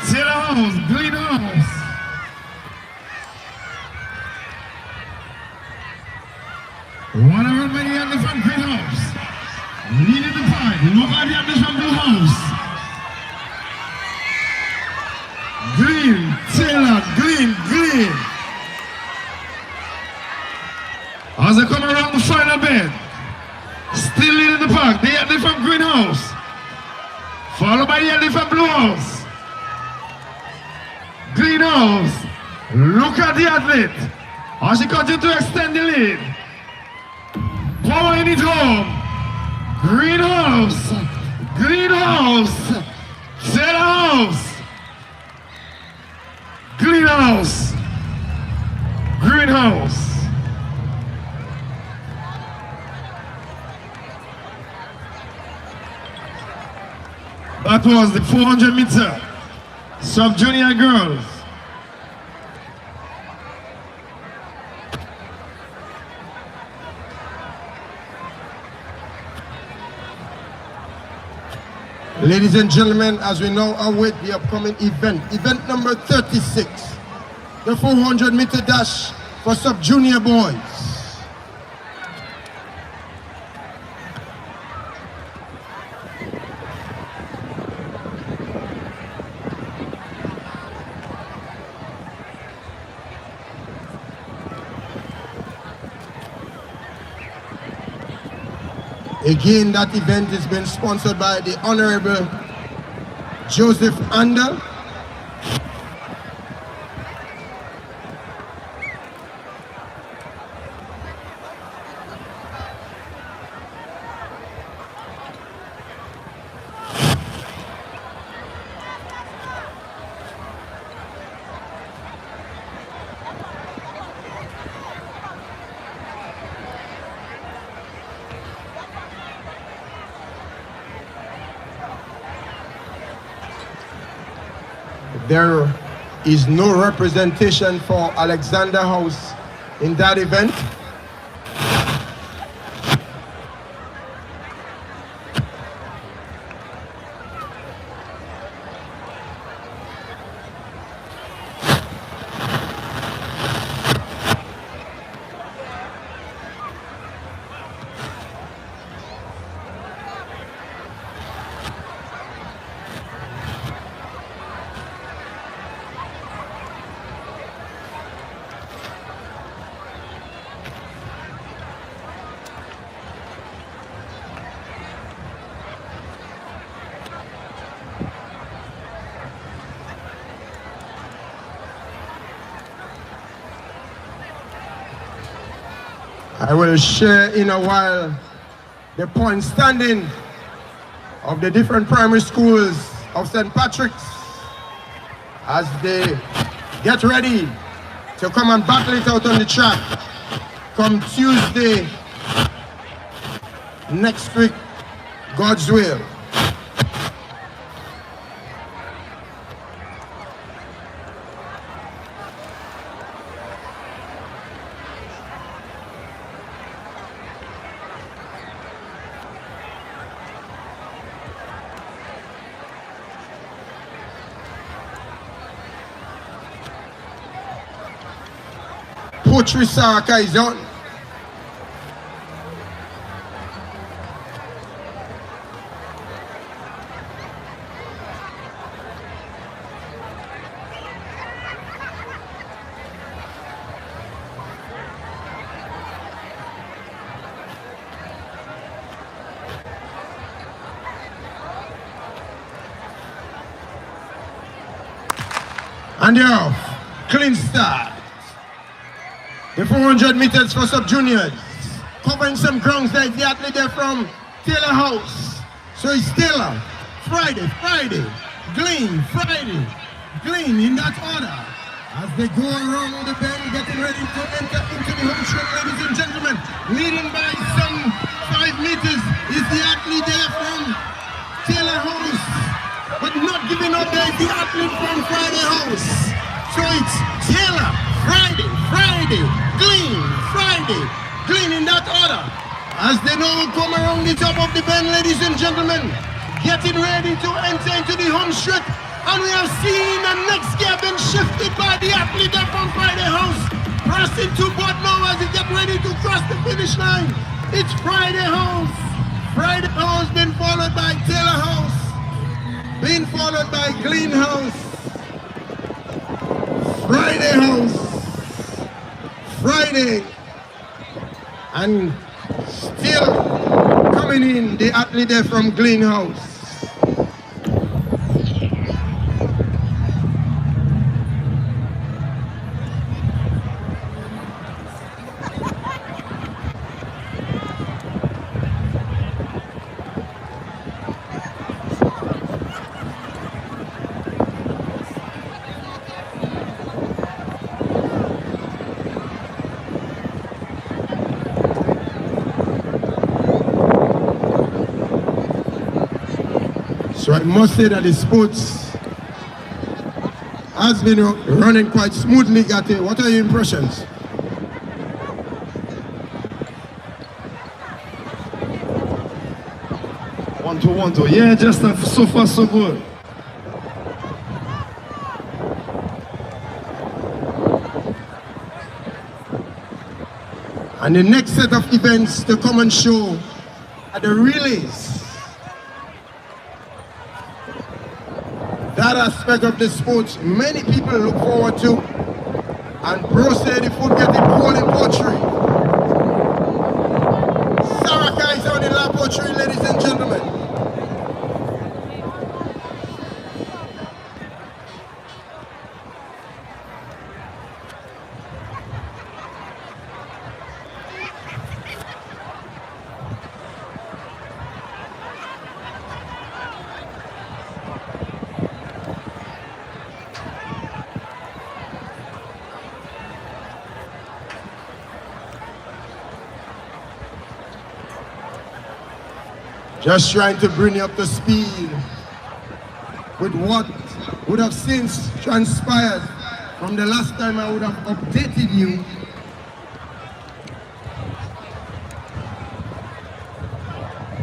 Taylor House, Greenhouse. One around by the elephant Greenhouse. Leading the pack. Look at the elephant Blue House. Green, Taylor, green, green. As they come around the final bend, still leading the pack, the elephant Greenhouse, followed by the elephant Blue House. Greenhouse, look at the athlete, as she continues to extend the lead. Powering it home. Greenhouse, Greenhouse, Taylor House. Greenhouse, Greenhouse. That was the 400-meter sub-junior girls. Ladies and gentlemen, as we now await the upcoming event number 36, the 400-meter dash for sub-junior boys. Again, that event has been sponsored by the Honorable Joseph Ander. There is no representation for Alexander House in that event. I will share in a while the point standing of the different primary schools of St. Patrick's as they get ready to come and battle it out on the track come Tuesday next week, God's will. Poetry Saraka is on. And they're off. Clean start. The 400 meters for sub-juniors. Covering some grounds like the athlete there from Taylor House. So it's Taylor, Friday, Glean, Friday, Glean in that order. As they go around the bend, getting ready to enter into the home stretch, ladies and gentlemen. Leading by some 5 meters is the athlete there from Taylor House. But not giving up there is the athlete from Friday House. So it's Taylor, Friday, Glean, Friday, Glean in that order. As they now come around the top of the bend, ladies and gentlemen, getting ready to enter into the home stretch. And we have seen the next gear been shifted by the athlete from Friday House. Pressing to board now as they get ready to cross the finish line. It's Friday House. Friday House been followed by Taylor House. Being followed by Glean House. Friday House. Friday. And still coming in the athlete there from Glean House. So I must say that the sports has been running quite smoothly. Gate, what are your impressions? One, two. Yeah, just so far so good. And the next set of events to come and show are the relays. That aspect of the sports many people look forward to. And bro said the food getting cold in poetry. Saraka is on the lap poetry, ladies and gentlemen. Just trying to bring you up to speed with what would have since transpired from the last time I would have updated you.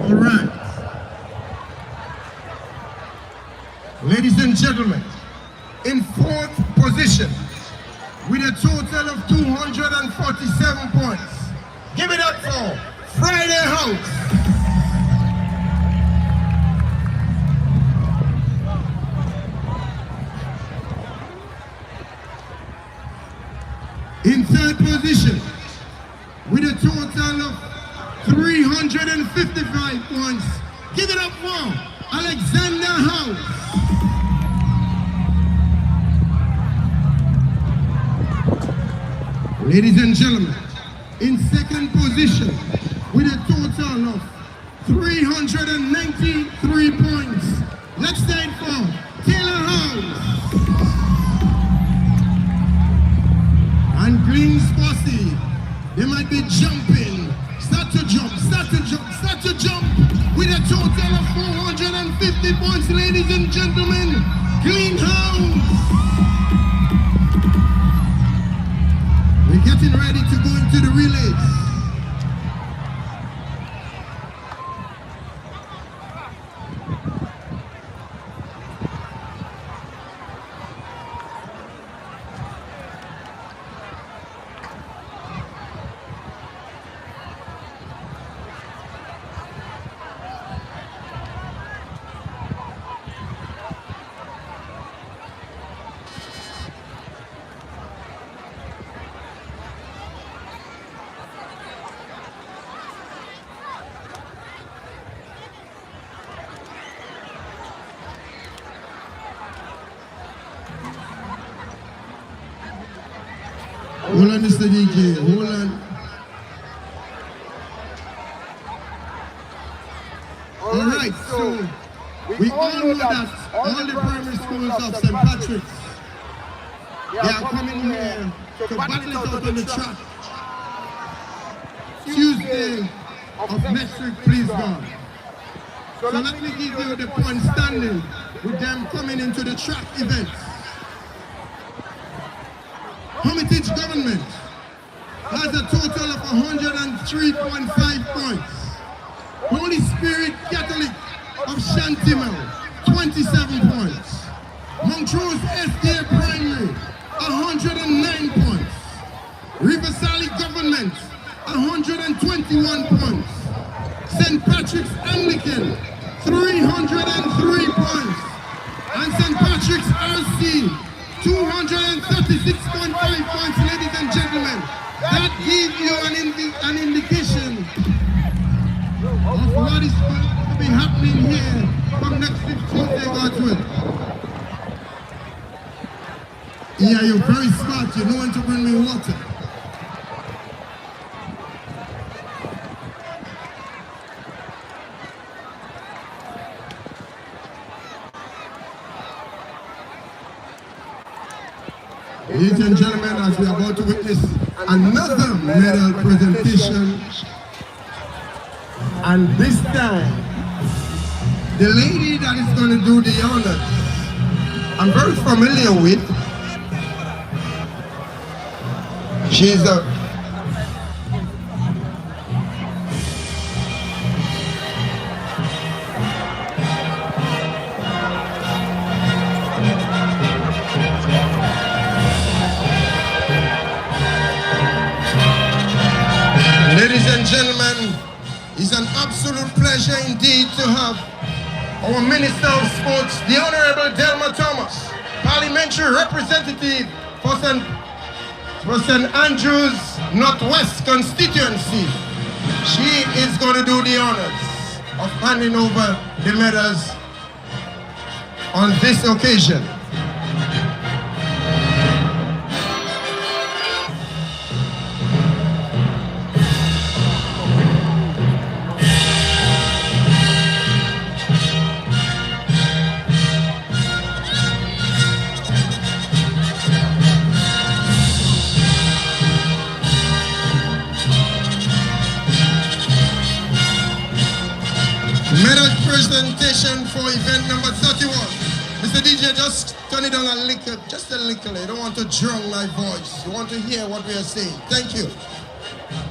All right. Ladies and gentlemen, in 4th position with a total of 247 points. Give it up for Friday House. In 3rd position, with a total of 355 points, give it up for Alexander House. Ladies and gentlemen, in second position with a total of 393 points. Let's say it for Taylor House. And Green's posse, they might be jumping. Start to jump, start to jump, start to jump. With a total of 450 points, ladies and gentlemen. Green House. We're getting ready to go into the relays. Hold on, Mr. DJ, hold on. All right, so we all know that all the primary schools of St. Patrick's, they are coming here to battle it out on the track. Tuesday of next week, please God. So let me give you the point standing with them coming into the track events. Hermitage government has a total of 103.5 points. Holy Spirit Catholic of Shantimel, 27 points. Montrose SDA Primary, 109 points. River Sally Government, 121 points. St. Patrick's Anglican, 303 points. And St. Patrick's RC, 236.5 points, ladies and gentlemen. That gives you an indication of what is going to be happening here from next week Tuesday, God's will. Yeah, you're very smart. You know when to bring me water. Ladies and gentlemen, as we are about to witness another medal presentation, and this time, the lady that is going to do the honors, I'm very familiar with. She's a Ladies and gentlemen, it's an absolute pleasure indeed to have our Minister of Sports, the Honorable Delma Thomas, Parliamentary Representative for St. Andrews Northwest constituency. She is going to do the honors of handing over the medals on this occasion. Medal presentation for event number 31. Mr. DJ, just turn it down a little, just a little. You don't want to drown my voice. You want to hear what we are saying. Thank you.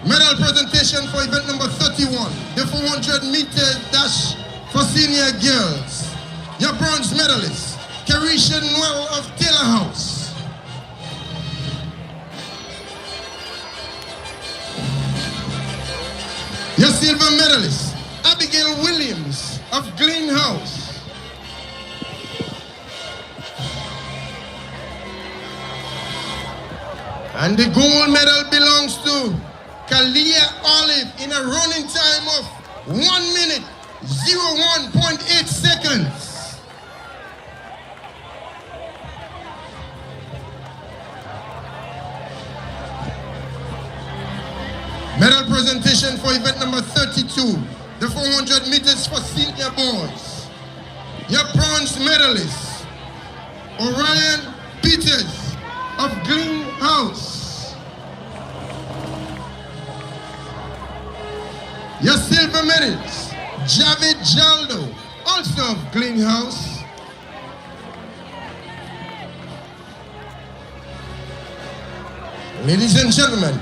Medal presentation for event number 31. The 400-meter dash for senior girls. Your bronze medalist, Carisha Noel of Taylor House. Your silver medalist, Abigail Williams of Glen House. And the gold medal belongs to Kalia Olive in a running time of 1 minute, 01.8 seconds. event number 32, the 400 meters for senior boys. Your bronze medalist, Orion Peters of Greenhouse. Your silver medalist, Javid Jaldo, also of Greenhouse. Ladies and gentlemen,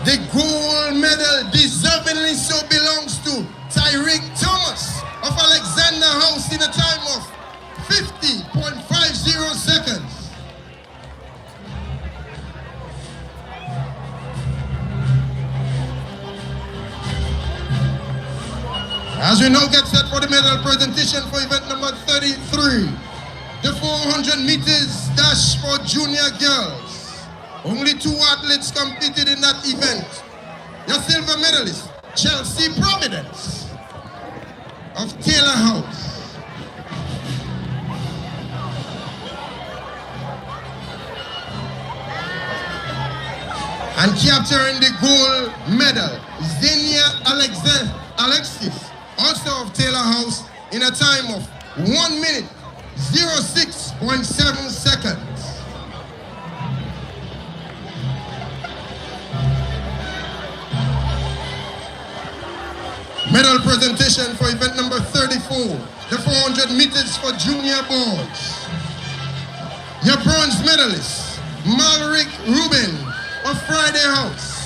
the gold medal deservingly so belongs to Tyreek Thomas of Alexander House in a time of 50.50 seconds. As we now get set for the medal presentation for event number 33, the 400 meters dash for junior girls. Only 2 athletes competed in that event. Your silver medalist, Chelsea Providence of Taylor House. And capturing the gold medal, Xenia Alexis, also of Taylor House, in a time of 1 minute, 06.7 seconds. Medal presentation for event number 34, the 400 meters for junior boys. Your bronze medalist, Malrick Rubin of Friday House.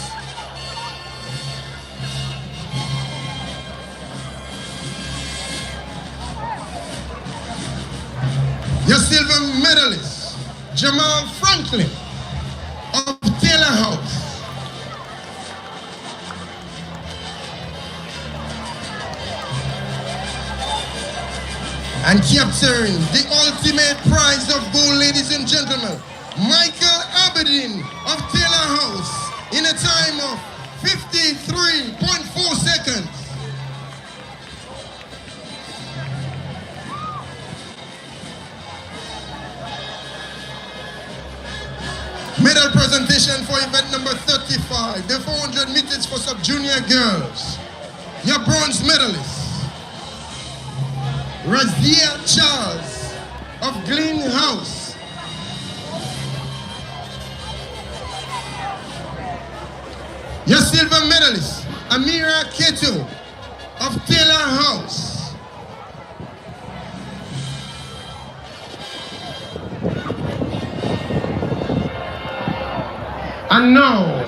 Your silver medalist, Jamal Franklin of Taylor House. And capturing the ultimate prize of gold, ladies and gentlemen, Michael Aberdeen of Taylor House in a time of 53.4 seconds. Medal presentation for event number 35, the 400 meters for sub-junior girls. Your bronze medalist, Razia Charles of Greenhouse. Your silver medalist, Amira Keto of Taylor House. And now,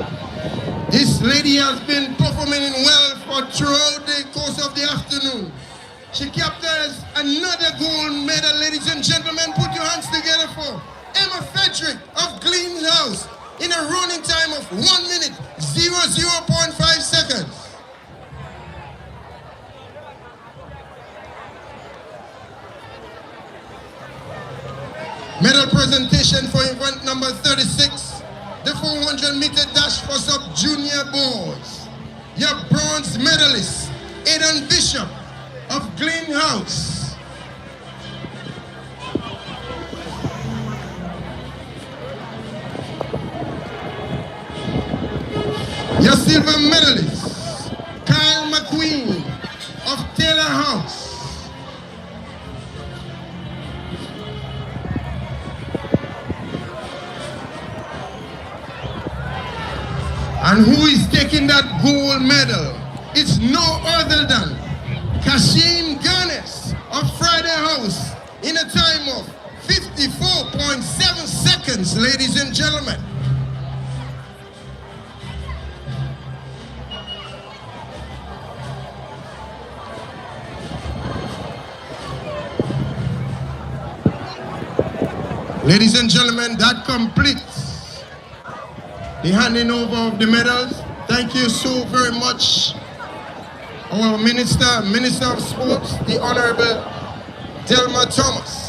this lady has been performing well throughout the course of the afternoon. She captures another gold medal, ladies and gentlemen. Put your hands together for Emma FREDRICK of Greenhouse in a running time of 1 minute, 0.5 seconds. Medal presentation for event number 36, the 400 meter dash for sub-junior boys. Your bronze medalist, Aidan Bishop of Greenhouse. Your silver medalist, Kyle McQueen of Taylor House. And who is taking that gold medal? It's no other than Kashim Ganes of Friday House in a time of 54.7 seconds, ladies and gentlemen. Ladies and gentlemen, that completes the handing over of the medals. Thank you so very much. Our Minister of Sports, the Honorable Delma Thomas.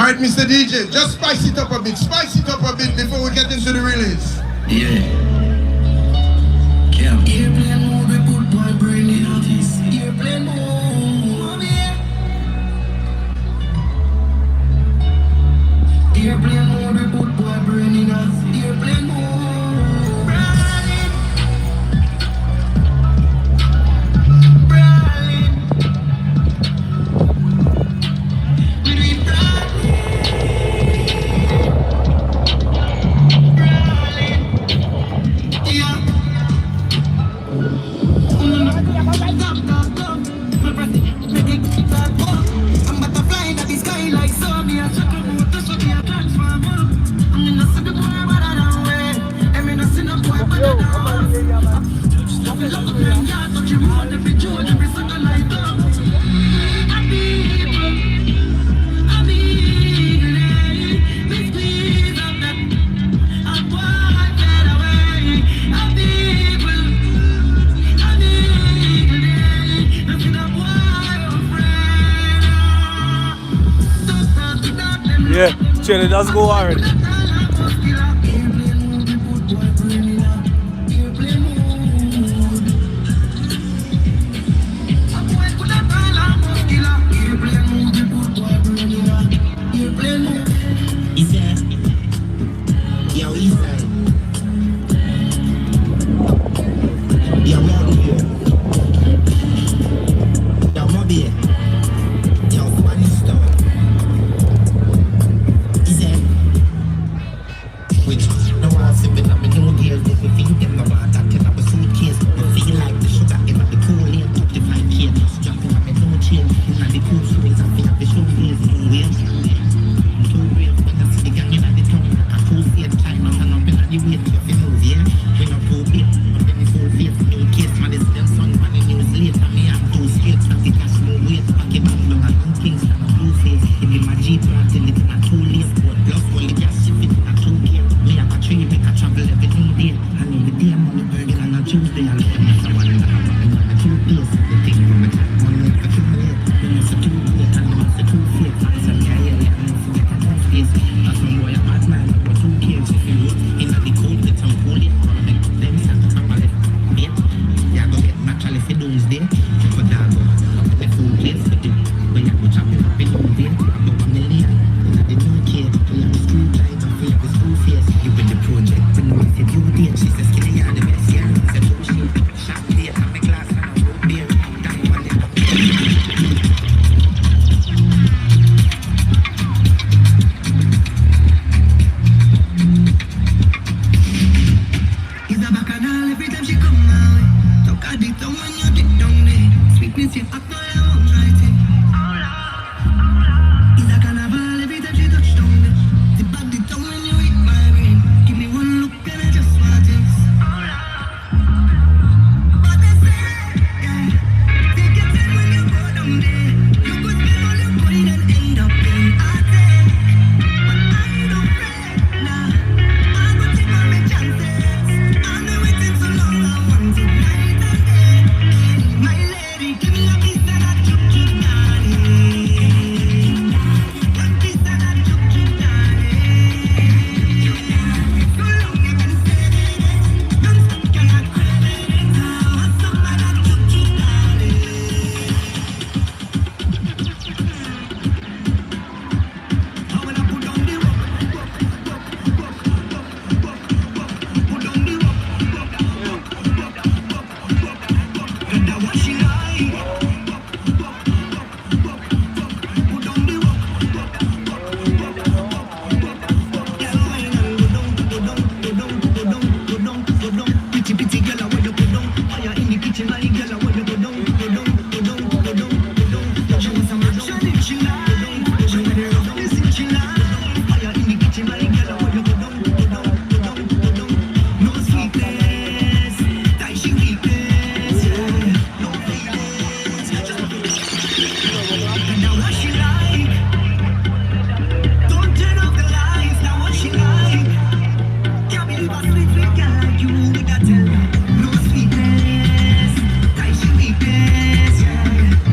Alright, Mr. DJ, just spice it up a bit. Spice it up a bit before we get into the release. Yeah. Airplane mode, we put boy brain in office. Airplane mode, yeah. Airplane mode, we put boy brain in office. Airplane mode, brawling, brawling. We do it brawling, yeah. I'm butterfly in the sky like sun. Yeah, check out what the shot here transformer. I'm in the city boy, but I don't wear. I'm in the city boy, but I don't wear. I feel like a man, yeah, touch him on every George, every second light up. I'm evil, Miss please, I'm that. I'm white, get away. I'm evil. Yeah, chill, it does go already.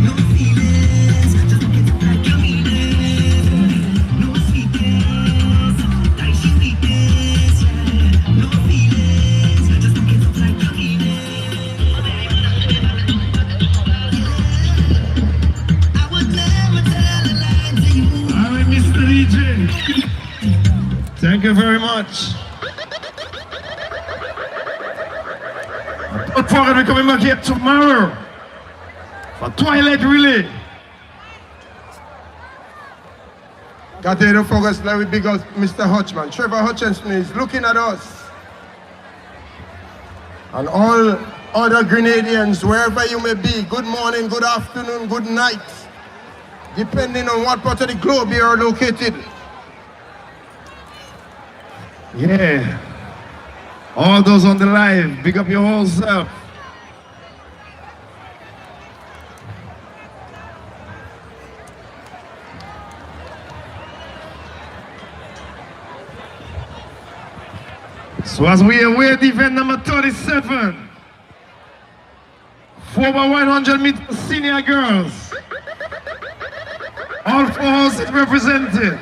No feelings, just look at like you mean. Thank you very much. Don't forget we're coming back here tomorrow for Twilight Relay. Got to focus, let me big up Mr. Hutchman. Trevor Hutchinson is looking at us. And all other Grenadians, wherever you may be, good morning, good afternoon, good night, depending on what part of the globe you are located. Yeah. All those on the live, big up your whole self. So as we await event number 37, 4x100 meter senior girls, all 4 houses represented.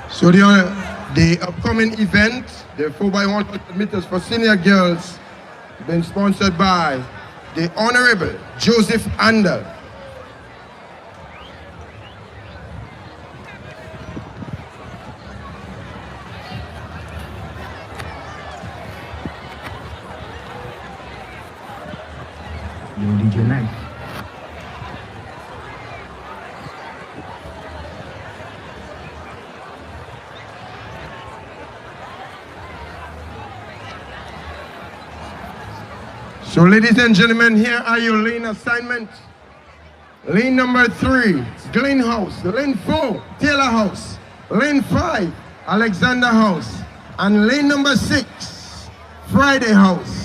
So the upcoming event, the 4x100 meters for senior girls, been sponsored by the Honorable Joseph Andel. DJ Night. So ladies and gentlemen, here are your lane assignments. Lane number 3, Glen House. Lane 4, Taylor House. Lane 5, Alexander House. And lane number 6, Friday House.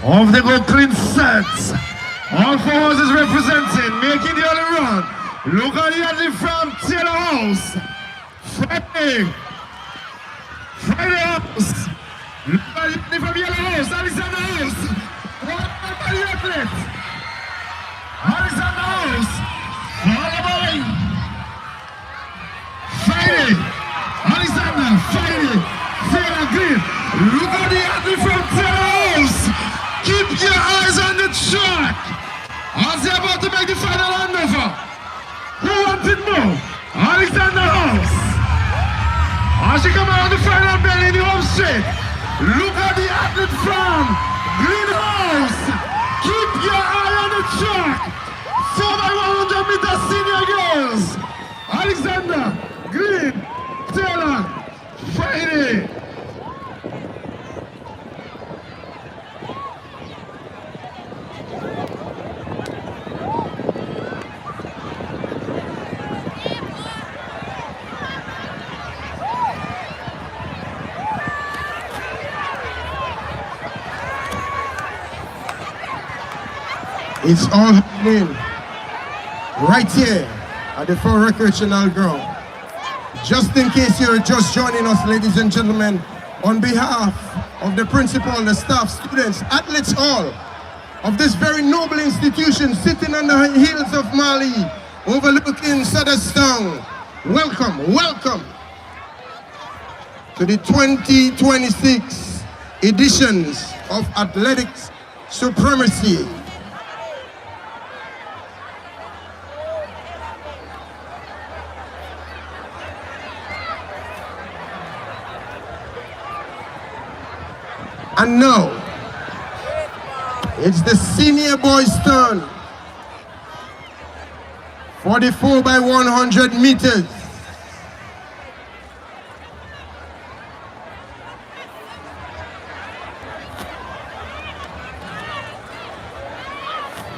Off they go, clean sets. All 4 houses representing, making the other run. Look at the athlete from Taylor House. Friday House. Look at the athlete from Yellow House, Alexander House. What about the athlete? Alexander House. Follow by Friday. Alexander, Friday. Taylor Green. Look at the athlete from Taylor House. Keep your eyes on the track as they're about to make the final handover. Who wanted more? Alexander House. As she come around the final bend in the home straight, look at the athlete from Greenhouse. Keep your eye on the track. 4x100 meter senior girls. Alexander, Green, Taylor, Friday. It's all happening right here at the Fort Recreational Ground. Just in case you're just joining us, ladies and gentlemen, on behalf of the principal, the staff, students, athletes, all of this very noble institution sitting on the hills of Mali, overlooking Sudderstown, welcome to the 2026 editions of Athletics Supremacy. And now, it's the senior boys' turn for the 4x100 meters.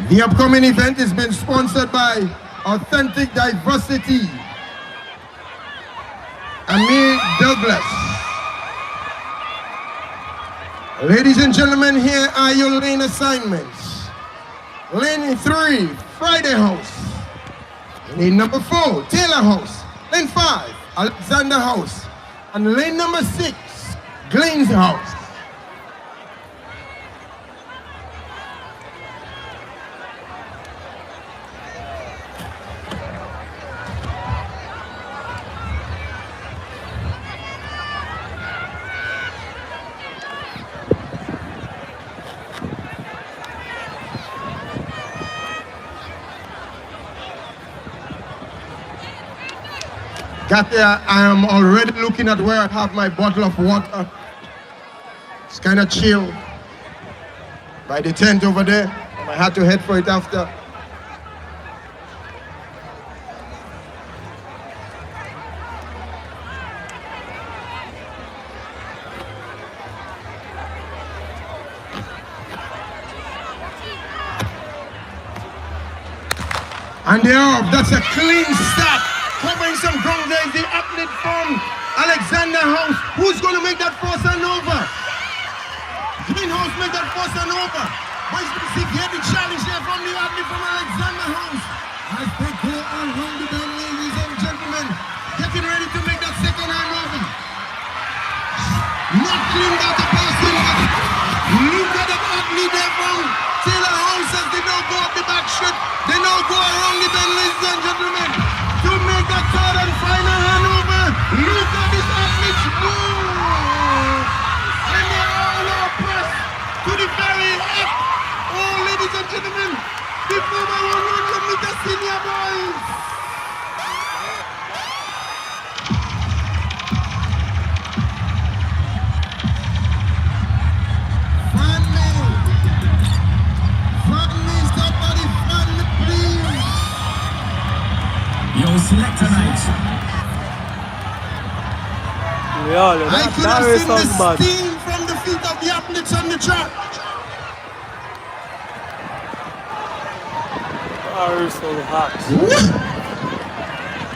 The upcoming event has been sponsored by Authentic Diversity Amir Douglas. Ladies and gentlemen, here are your lane assignments. Lane 3, Friday House. Lane number 4, Taylor House. Lane 5, Alexander House. And lane number 6, Glenn's House. Got there, I am already looking at where I have my bottle of water. It's kind of chill by the tent over there. I had to head for it after. And they're off. That's a clean start. Covering some ground there is the athlete from Alexander House. Who's going to make that first and over? Green House make that first and over. Boys, you see, get the challenge there from the athlete from Alexander House. As they go around the bend, ladies and gentlemen, getting ready to make that second and over. Not clean out the passing. Look at that athlete there from Taylor House as they now go up the back straight. They now go around the bend, ladies and gentlemen. To make that third and final handover. Look at this athlete's move. And they all are pressed to the very end. Oh, ladies and gentlemen, the 4x100-meter senior boys. Fan me, somebody fan me, please. Yo, select tonight. Yeah, I could that have really seen the sounds bad. steam from the feet of the athletes on the track. That really so hot.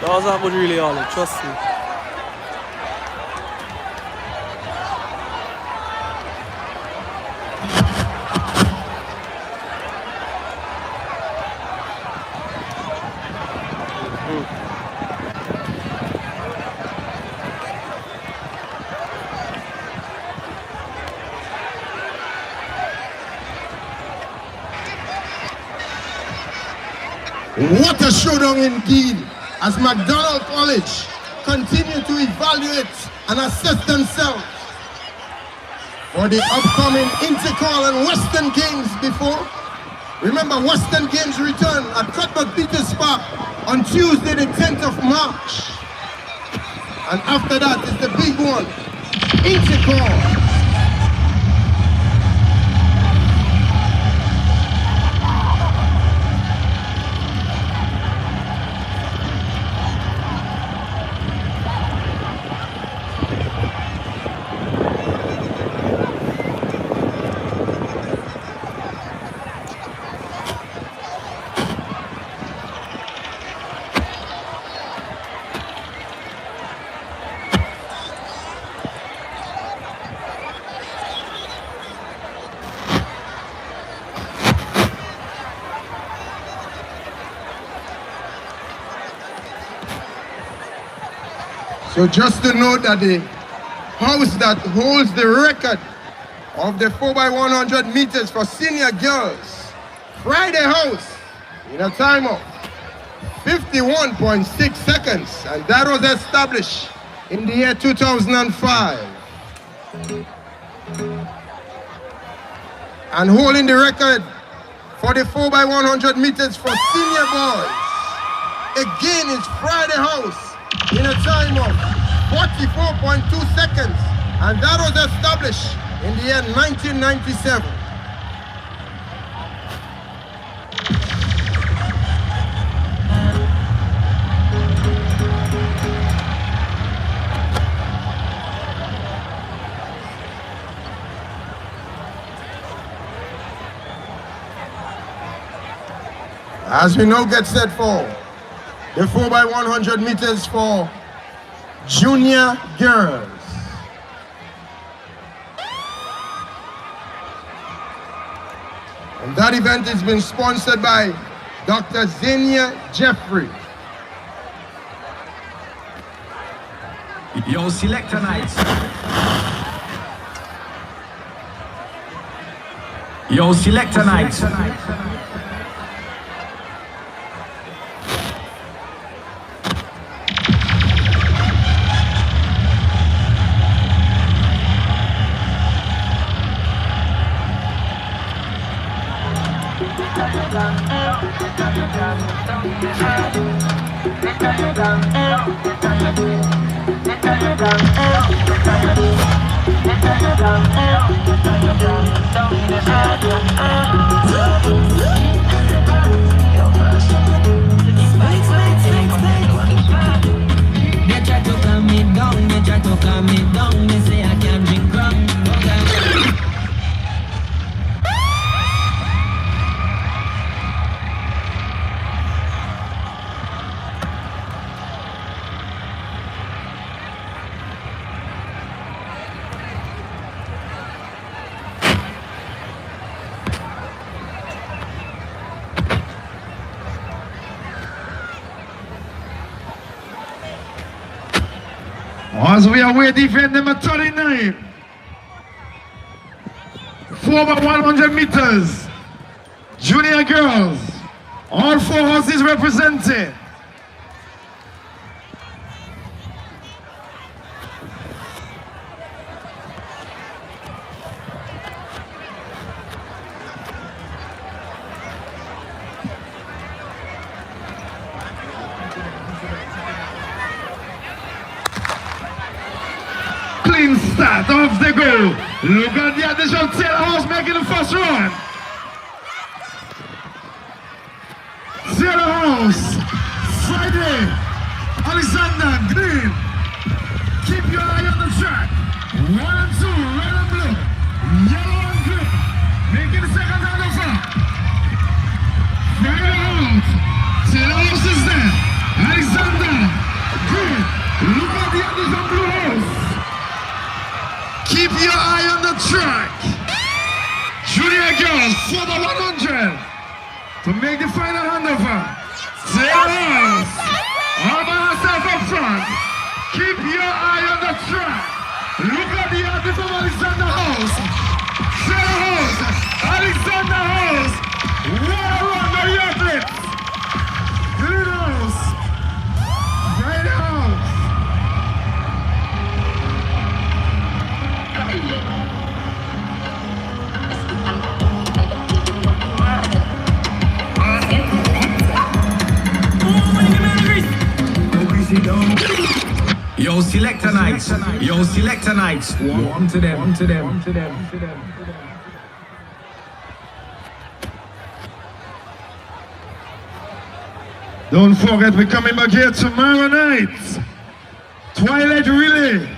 That was not really all it, trust me. What a showdown indeed, as McDonald College continue to evaluate and assess themselves for the upcoming Intercall and Western Games before. Remember, Western Games return at Cuthbert Peters Park on Tuesday the 10th of March. And after that is the big one, Intercall. So just to note that the house that holds the record of the 4x100 meters for senior girls, Friday House, in a time of 51.6 seconds, and that was established in the year 2005. And holding the record for the 4x100 meters for senior boys, again is Friday House, in a time of 44.2 seconds, and that was established in the year 1997. As we now get set for the 4x100 meters for junior girls. And that event has been sponsored by Dr. Xenia Jeffrey. Yo, selector nights. Yo, selector nights. They try to calm me down, they try to calm me down. They say I can't drink rum. As we are waiting for number 39. Former 100 meters. Junior girls. All 4 horses represented. Clean start, off they go. Look at the additional tail horse making the first run. Zero horse, Friday, Alexander, green. Keep your eye on the track. 1 and 2, red and blue, yellow and green. Making the second hand of front. Friday out, tail horse is there. Alexander, green. Look at the additional blue horse. Keep your eye on the track. Junior girls, for the 100 to make the final handover. Tails, all by herself up front. Keep your eye on the track. Look at the outfit from Alexander House. Tail House, Alexander House. What a run by the athletes. Green House, Red House. Yo, selector nights. Yo, selector nights. Warm to them. Warm to them. Warm to them. Don't forget, we're coming back here tomorrow night. Twilight Relay.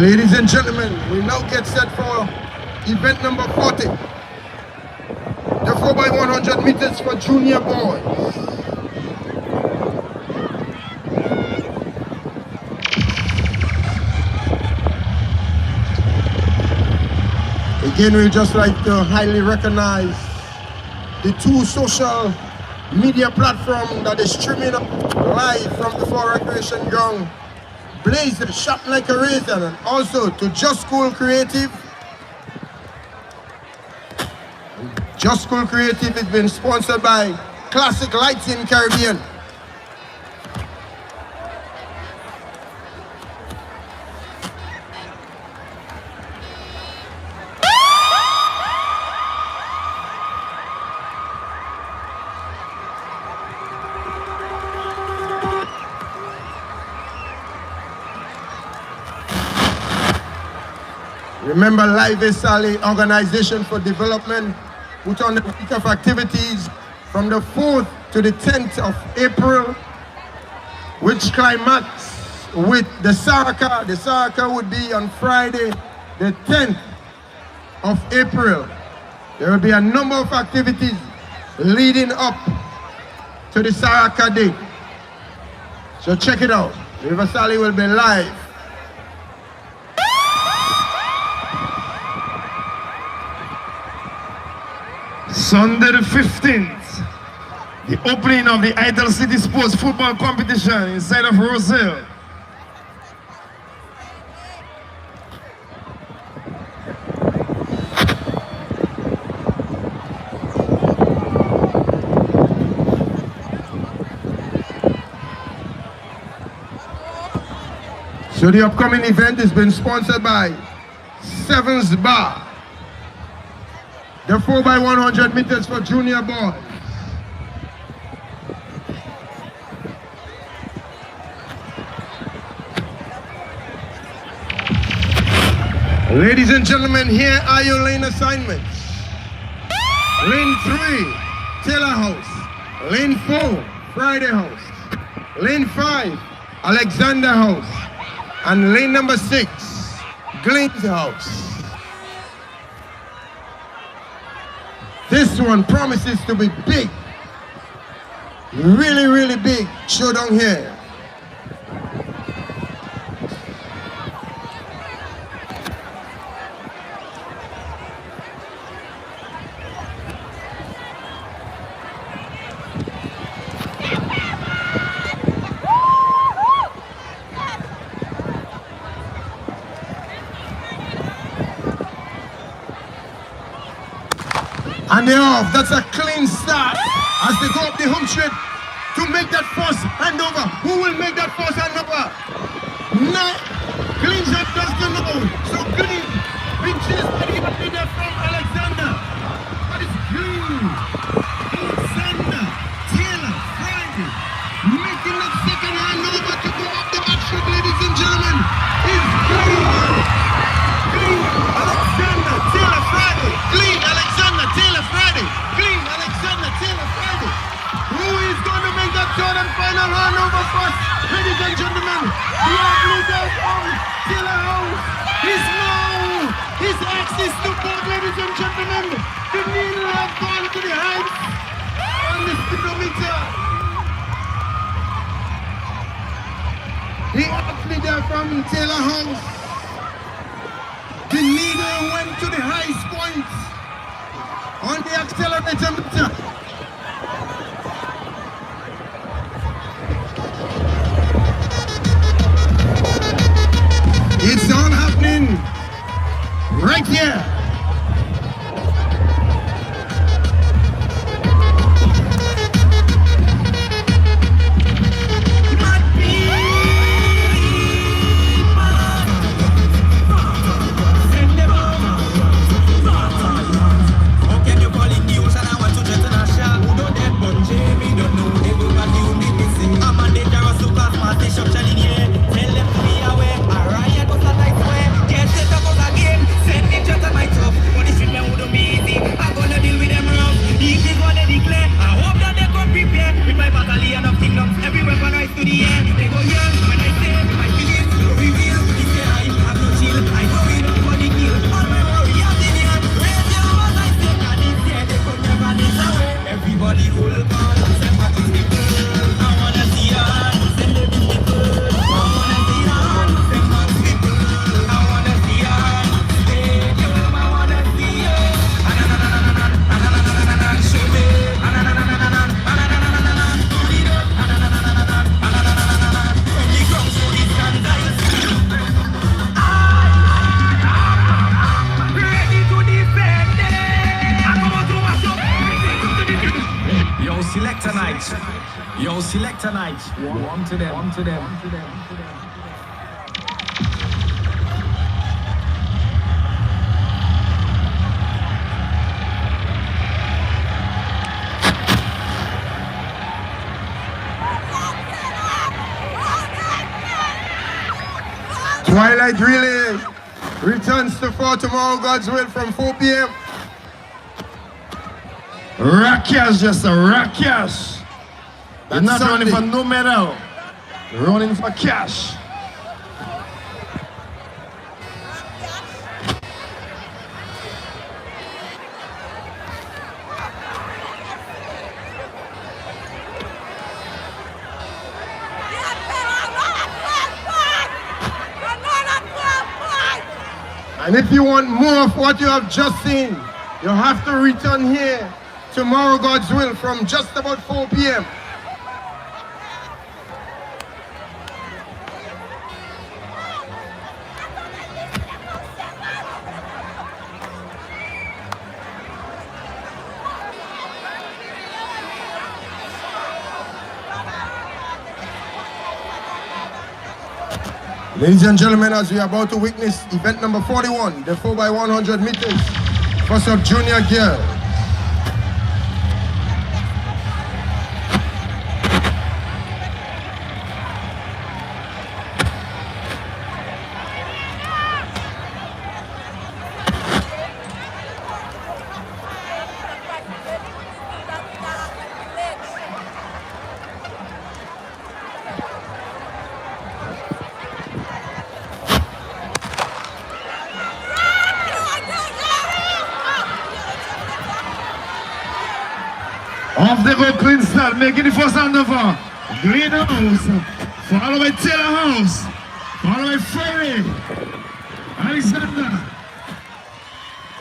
Ladies and gentlemen, we now get set for event number 40. The 4x100 meters for junior boys. Again, we just like to highly recognize the 2 social media platforms that is streaming live from the 4 recreation ground. Blazzer Sharpen like a razor, and also to Just Cool Creative. Just Cool Creative has been sponsored by Classic Lights in Caribbean. Remember, Live is Sally Organization for Development put on a week of activities from the 4th to the 10th of April, which climax with the Saraka. The Saraka would be on Friday, the 10th of April. There will be a number of activities leading up to the Saraka Day. So check it out. River Sally will be live. Sunday the 15th, the opening of the Idle City Sports Football Competition inside of Roselle. So the upcoming event has been sponsored by Sevens Bar, the 4x100 meters for junior boys. Ladies and gentlemen, here are your lane assignments. Lane 3, Taylor House. Lane 4, Friday House. Lane 5, Alexander House. And lane number 6, Glenn's House. This one promises to be big. Really, really big. Show down here. And they're off. That's a clean start as they go up the home straight to make that first handover. Who will make that first handover? No. Clean shot does the no. So Green being chased by the leader from Alexander. But it's Green. Alexander. Taylor. Friday. Making that second handover to go up the back straight, ladies and gentlemen. Is Green. Green. Alexander. Taylor. Friday. Green. Alexander. Taylor. Friday. Green. Alexander. Taylor. Friday. Who is going to make that third and final handover first? Ladies and gentlemen, the leader from Taylor House is now. His access to board, ladies and gentlemen. The needle has gone to the heights on the speedometer. The leader from Taylor House. The needle went to the highest point on the accelerator meter. It's all happening right here. Selector night. One to them, one to them, one to them, one to them. Twilight Relay returns to 4 tomorrow, God's will, from 4 p.m. Rakias, just a Rakias. You're not Sunday. running for no medal. You're running for cash. And if you want more of what you have just seen, you have to return here tomorrow, God's will, from just about 4 p.m. Ladies and gentlemen, as we are about to witness event number 41, the 4x100 meters for sub-junior girls. Off they go Princeton, making the first handover. Greenhouse, followed by Taylor House, followed by Ferry. Alexander.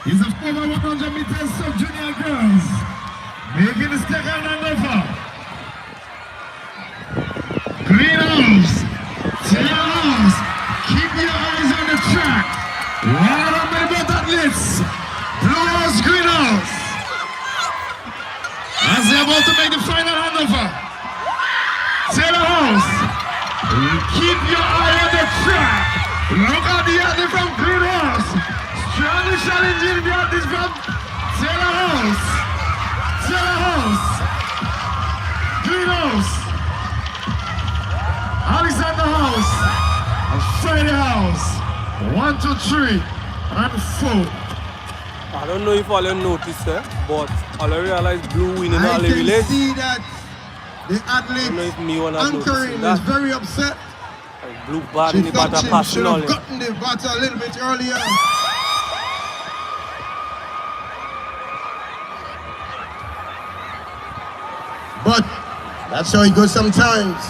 He's a 4x100 meters sub-junior girls. Making the second handover. Greenhouse, Taylor House. Keep your eyes on the track. Right on the both athletes. Blue House, Greenhouse. As they're about to make the final handover, Taylor House, keep your eye on the track. Look at the athlete from Greenhouse. Strongly challenging the athlete from Taylor House. Taylor House. Greenhouse. Alexander House. And Friday House. 1, 2, 3, and 4. I don't know if all you noticed, but all I realize Blue winning all the I relays. can see that the athlete anchoring is very upset. Like Blue bad in She the thought batter she passing should all have gotten the batter a little bit earlier. But that's how it goes sometimes.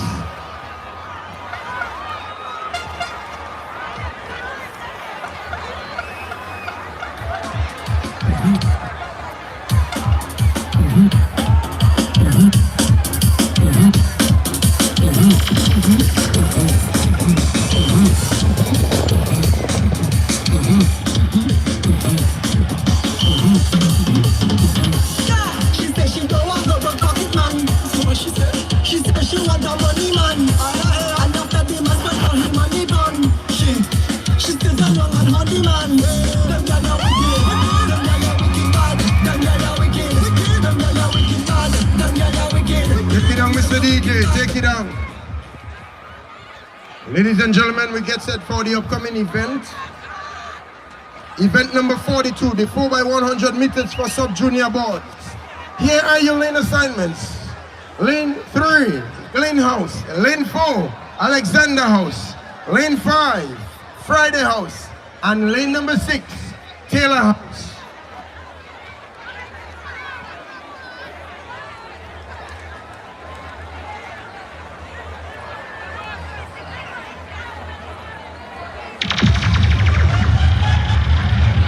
She said she don't want no pocket man. So what she said? She said she want a money man. And after the man spent on him money gone. She still don't know on honey man. Them gyal are wicked. Them gyal are wicked bad. Them gyal are wicked. Them gyal are wicked bad. Them gyal are wicked. Take it down, Mr. DJ. Take it down. Ladies and gentlemen, we get set for the upcoming event. Event number 42, the 4x100 meters for sub-junior boys. Here are your lane assignments. Lane 3, Glen House. Lane 4, Alexander House. Lane 5, Friday House. And lane number 6, Taylor House.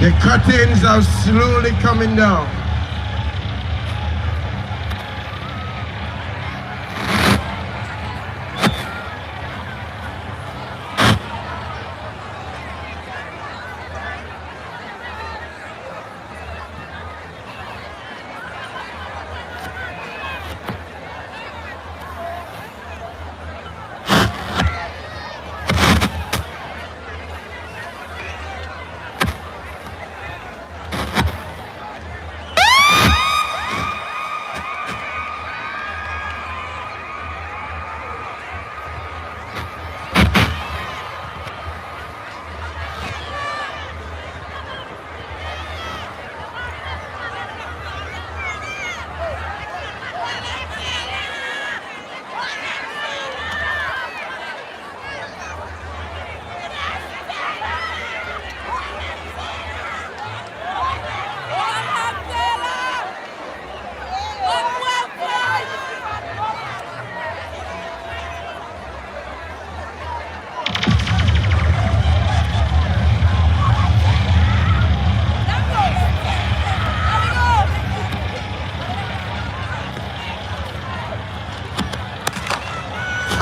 The curtains are slowly coming down.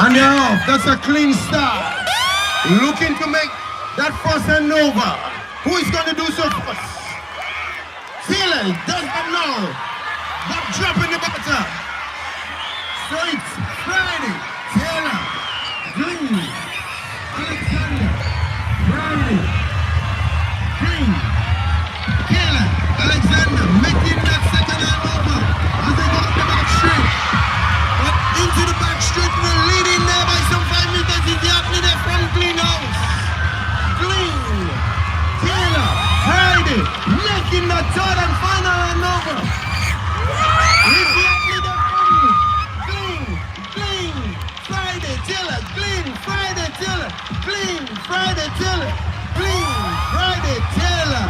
And you're off. That's a clean start. Looking to make that first handover. Who is going to do so first? Taylor does not know. But drop in the butter. So it's Friday. Taylor. Green. Alexander. Friday. Green. Taylor. Alexander. Making that second handover. As they go up the back straight. But into the back straight. We're leading there by some 5 meters. Is happening there from Clean House. Clean. Taylor. Friday. Making the third and final handover. Is happening there from Clean. Clean. Friday. Taylor. Clean. Friday. Taylor. Clean. Friday. Taylor. Clean. Friday. Taylor.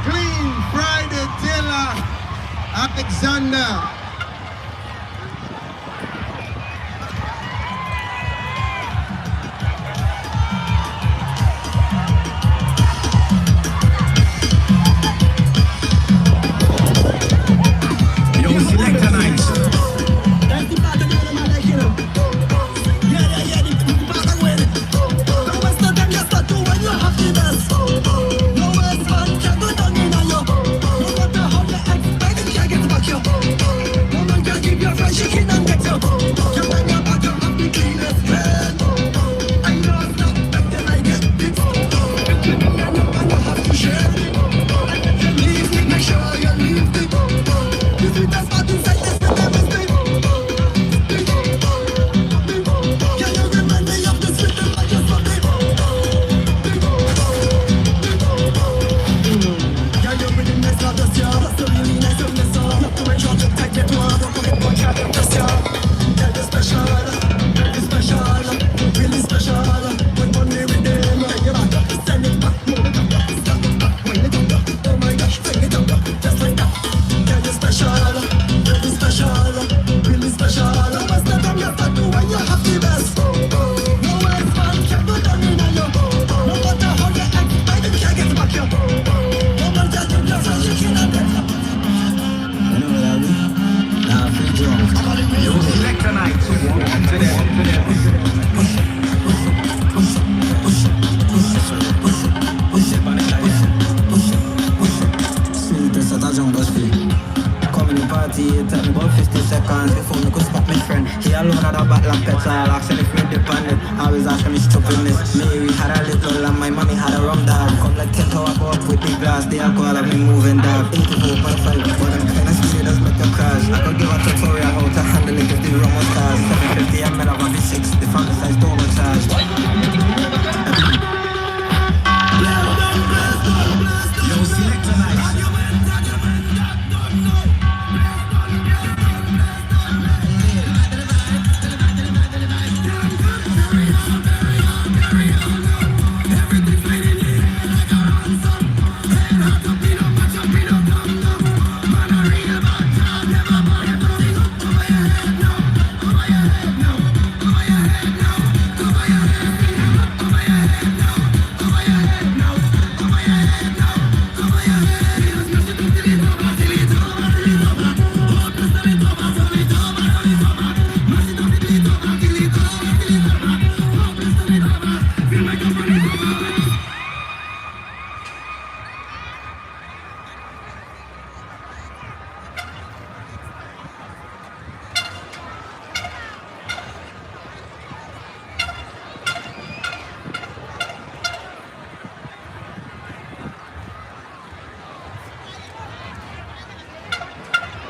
Clean. Friday. Taylor. Alexander.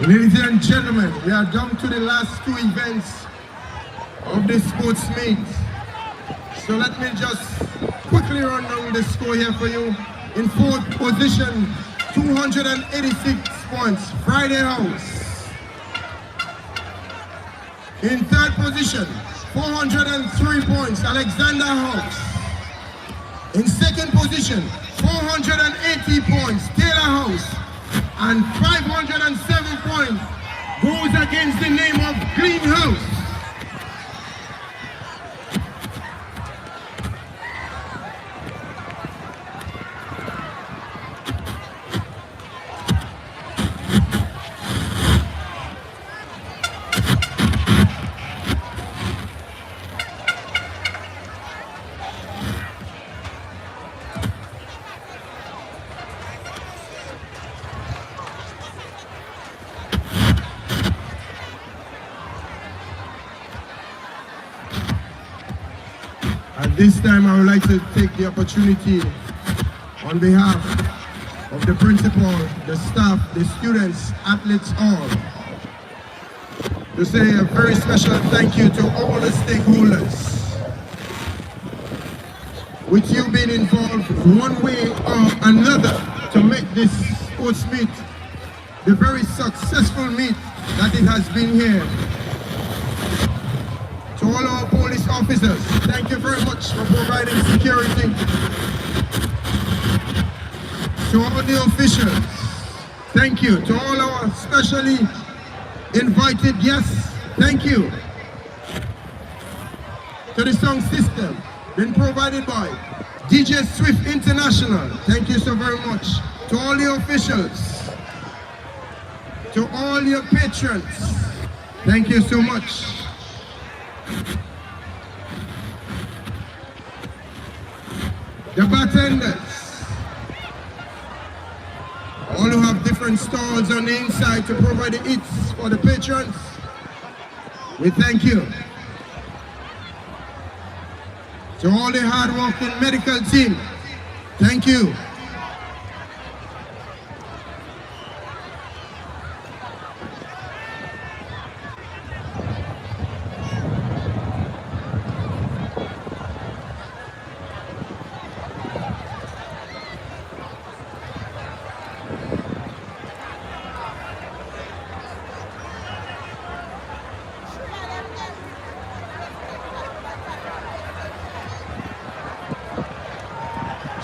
Ladies and gentlemen, we are down to the last 2 events of this sports meet. So let me just quickly run down the score here for you. In 4th position, 286 points, Friday House. In 3rd position, 403 points, Alexander House. In 2nd position, 480 points, Taylor House. And 507 points goes against the name of Greenhouse. At this time, I would like to take the opportunity on behalf of the principal, the staff, the students, athletes, all, to say a very special thank you to all the stakeholders. With you being involved one way or another to make this sports meet the very successful meet that it has been here. To all our police officers, thank you very much for providing security. To all the officials, thank you. To all our specially invited guests, thank you. To the sound system, been provided by DJ Swift International, thank you so very much. To all the officials, to all your patrons, thank you so much. The bartenders, all who have different stalls on the inside to provide the eats for the patrons, we thank you. To all the hard-working medical team, thank you.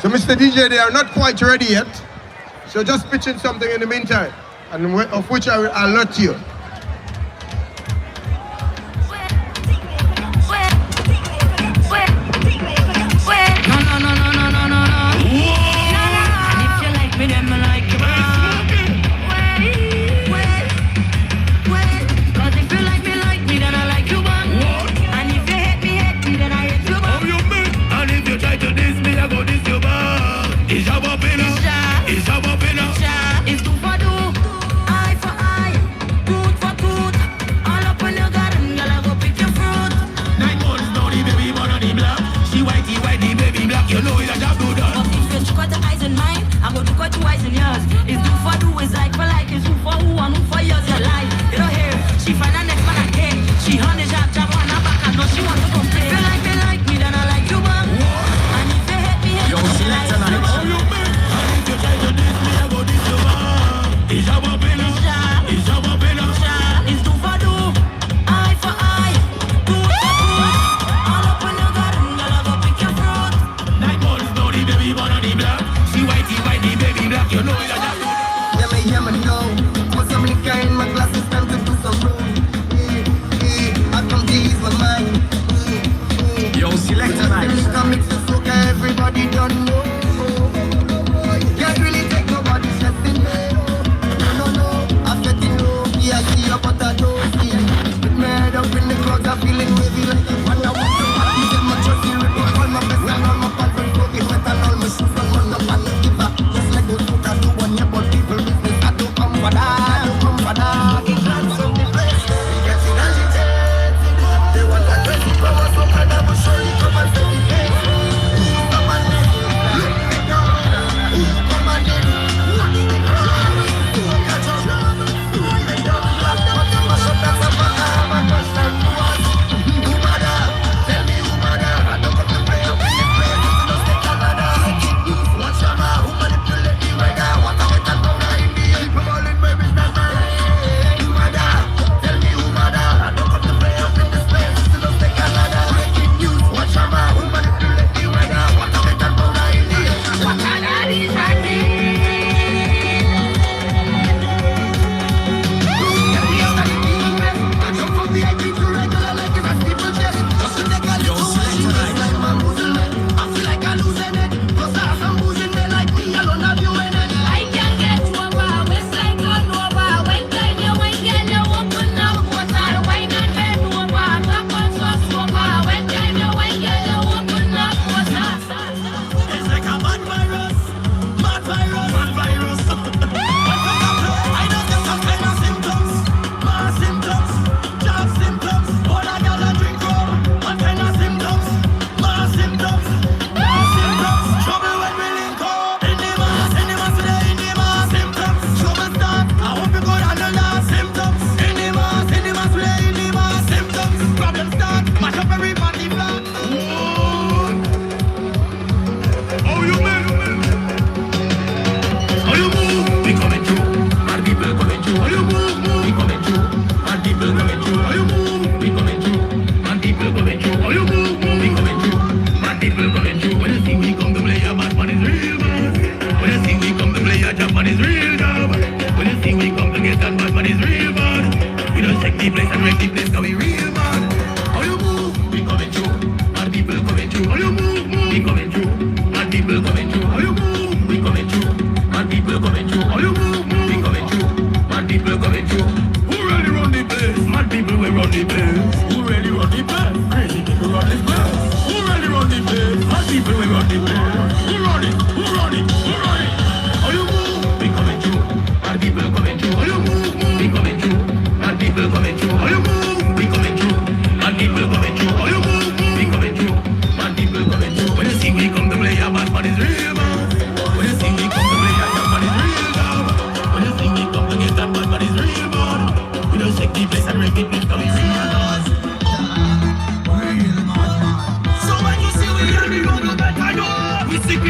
So Mr. DJ, they are not quite ready yet. So just pitching something in the meantime, and of which I will alert you.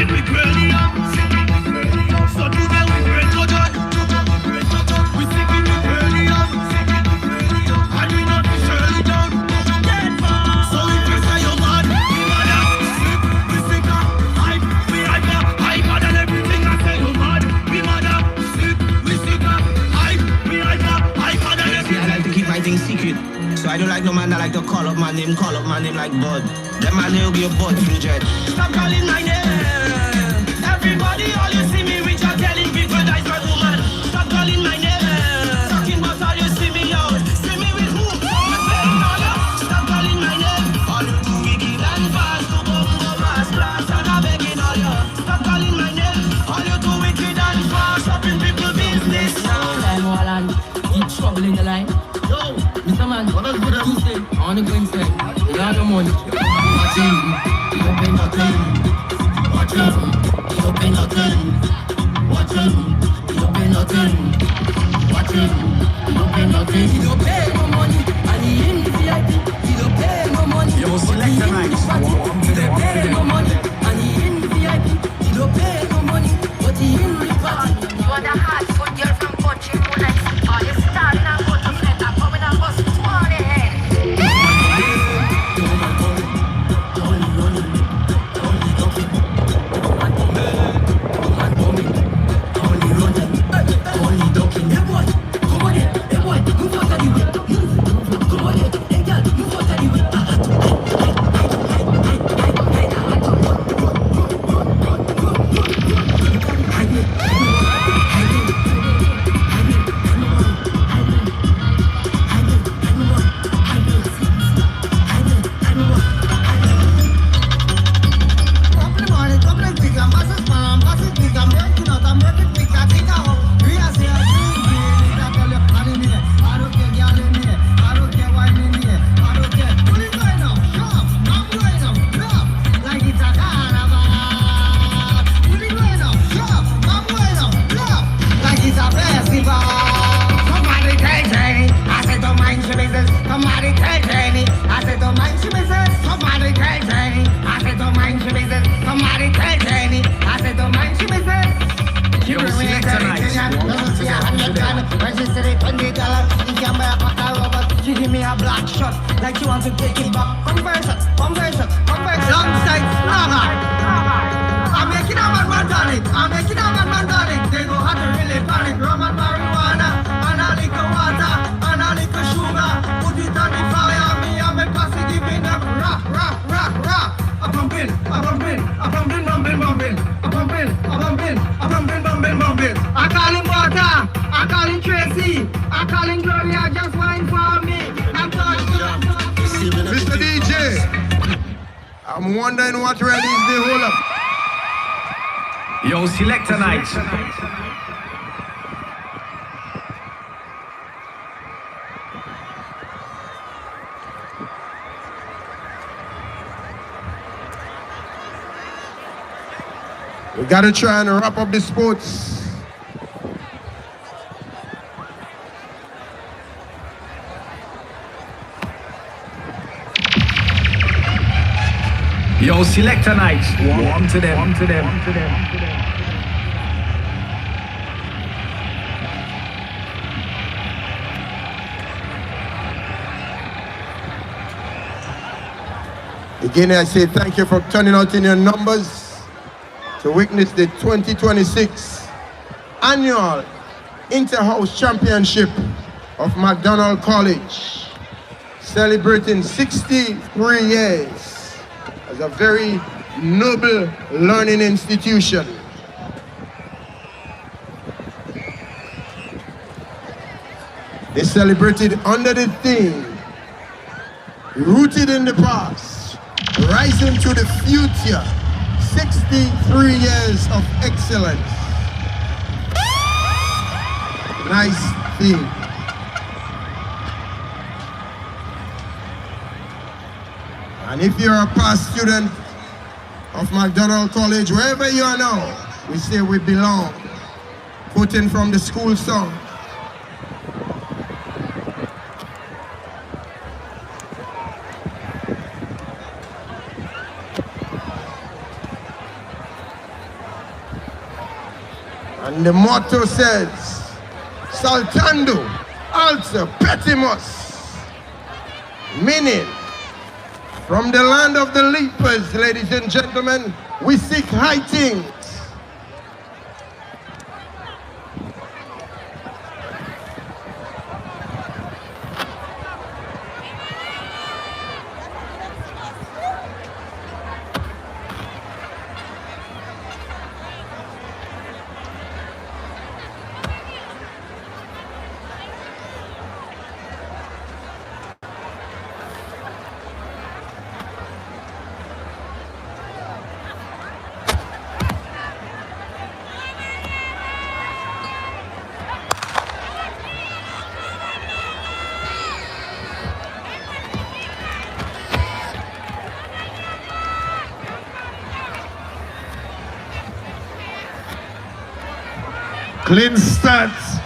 it with cranium. So today we pray to God. We sing it with cranium. And we not be surely down. So if you say you're mad, we mad. We sick up, hype, we hyper than everything I say you're mad. We mad, we sick up, hype, we hyper than everything. I like to keep my things secret. So I don't like no man that like to call up my name like Bud. That man will be a Bud through dread. Stop calling my name. Everybody, all you see me with, you're telling people that you're woman. Stop calling my name. Talking about all you see me out. See me with who? Stop calling my name. All you do wicked and fast. To go blast, and I'm begging all you. Stop calling my name. All you do wicked and fast. Up in people business. Time Holland, keep trouble in the line. Yo, Mr. Man, what else would you say? I wanna go inside. You got no money. Watch him, you don't pay nothing. Watch him, you don't pay nothing. Watch him, you don't pay nothing. Watch him, you don't pay nothing. He don't pay no money, and he in the VIP. He don't pay no money. Yo, select the nights. He don't pay no money, and he in the VIP. He don't pay no money, but he in the party. You are the hard food girl from country who likes all you starting and go to flat and coming and bust 20 head. She give me a black shot, like she wants to take it back. Conversion. Alongside Slava. I'm making a man darling. They go hard to really panic. Rum and marijuana, and a little water, and a little sugar. Put it on the fire, me and my posse giving them rock. I'm bumping. I call him water, I call him Tracy, I call him Gloria, just wine for me. Mr. DJ, I'm wondering what really is the hold up. Yo, selector nights. We gotta try and wrap up the sports. Yo, selector nights. Warm to them. Again, I say thank you for turning out in your numbers to witness the 2026 annual Inter-House Championship of McDonald College, celebrating 63 years as a very noble learning institution. They celebrated under the theme, rooted in the past, rising to the future, 63 years of excellence. Nice theme. And if you're a past student of McDonald College, wherever you are now, we say we belong. Quoting from the school song. And the motto says, Saltando, alza, petimus. Meaning, from the land of the leapers, ladies and gentlemen, we seek high things. Clean stats.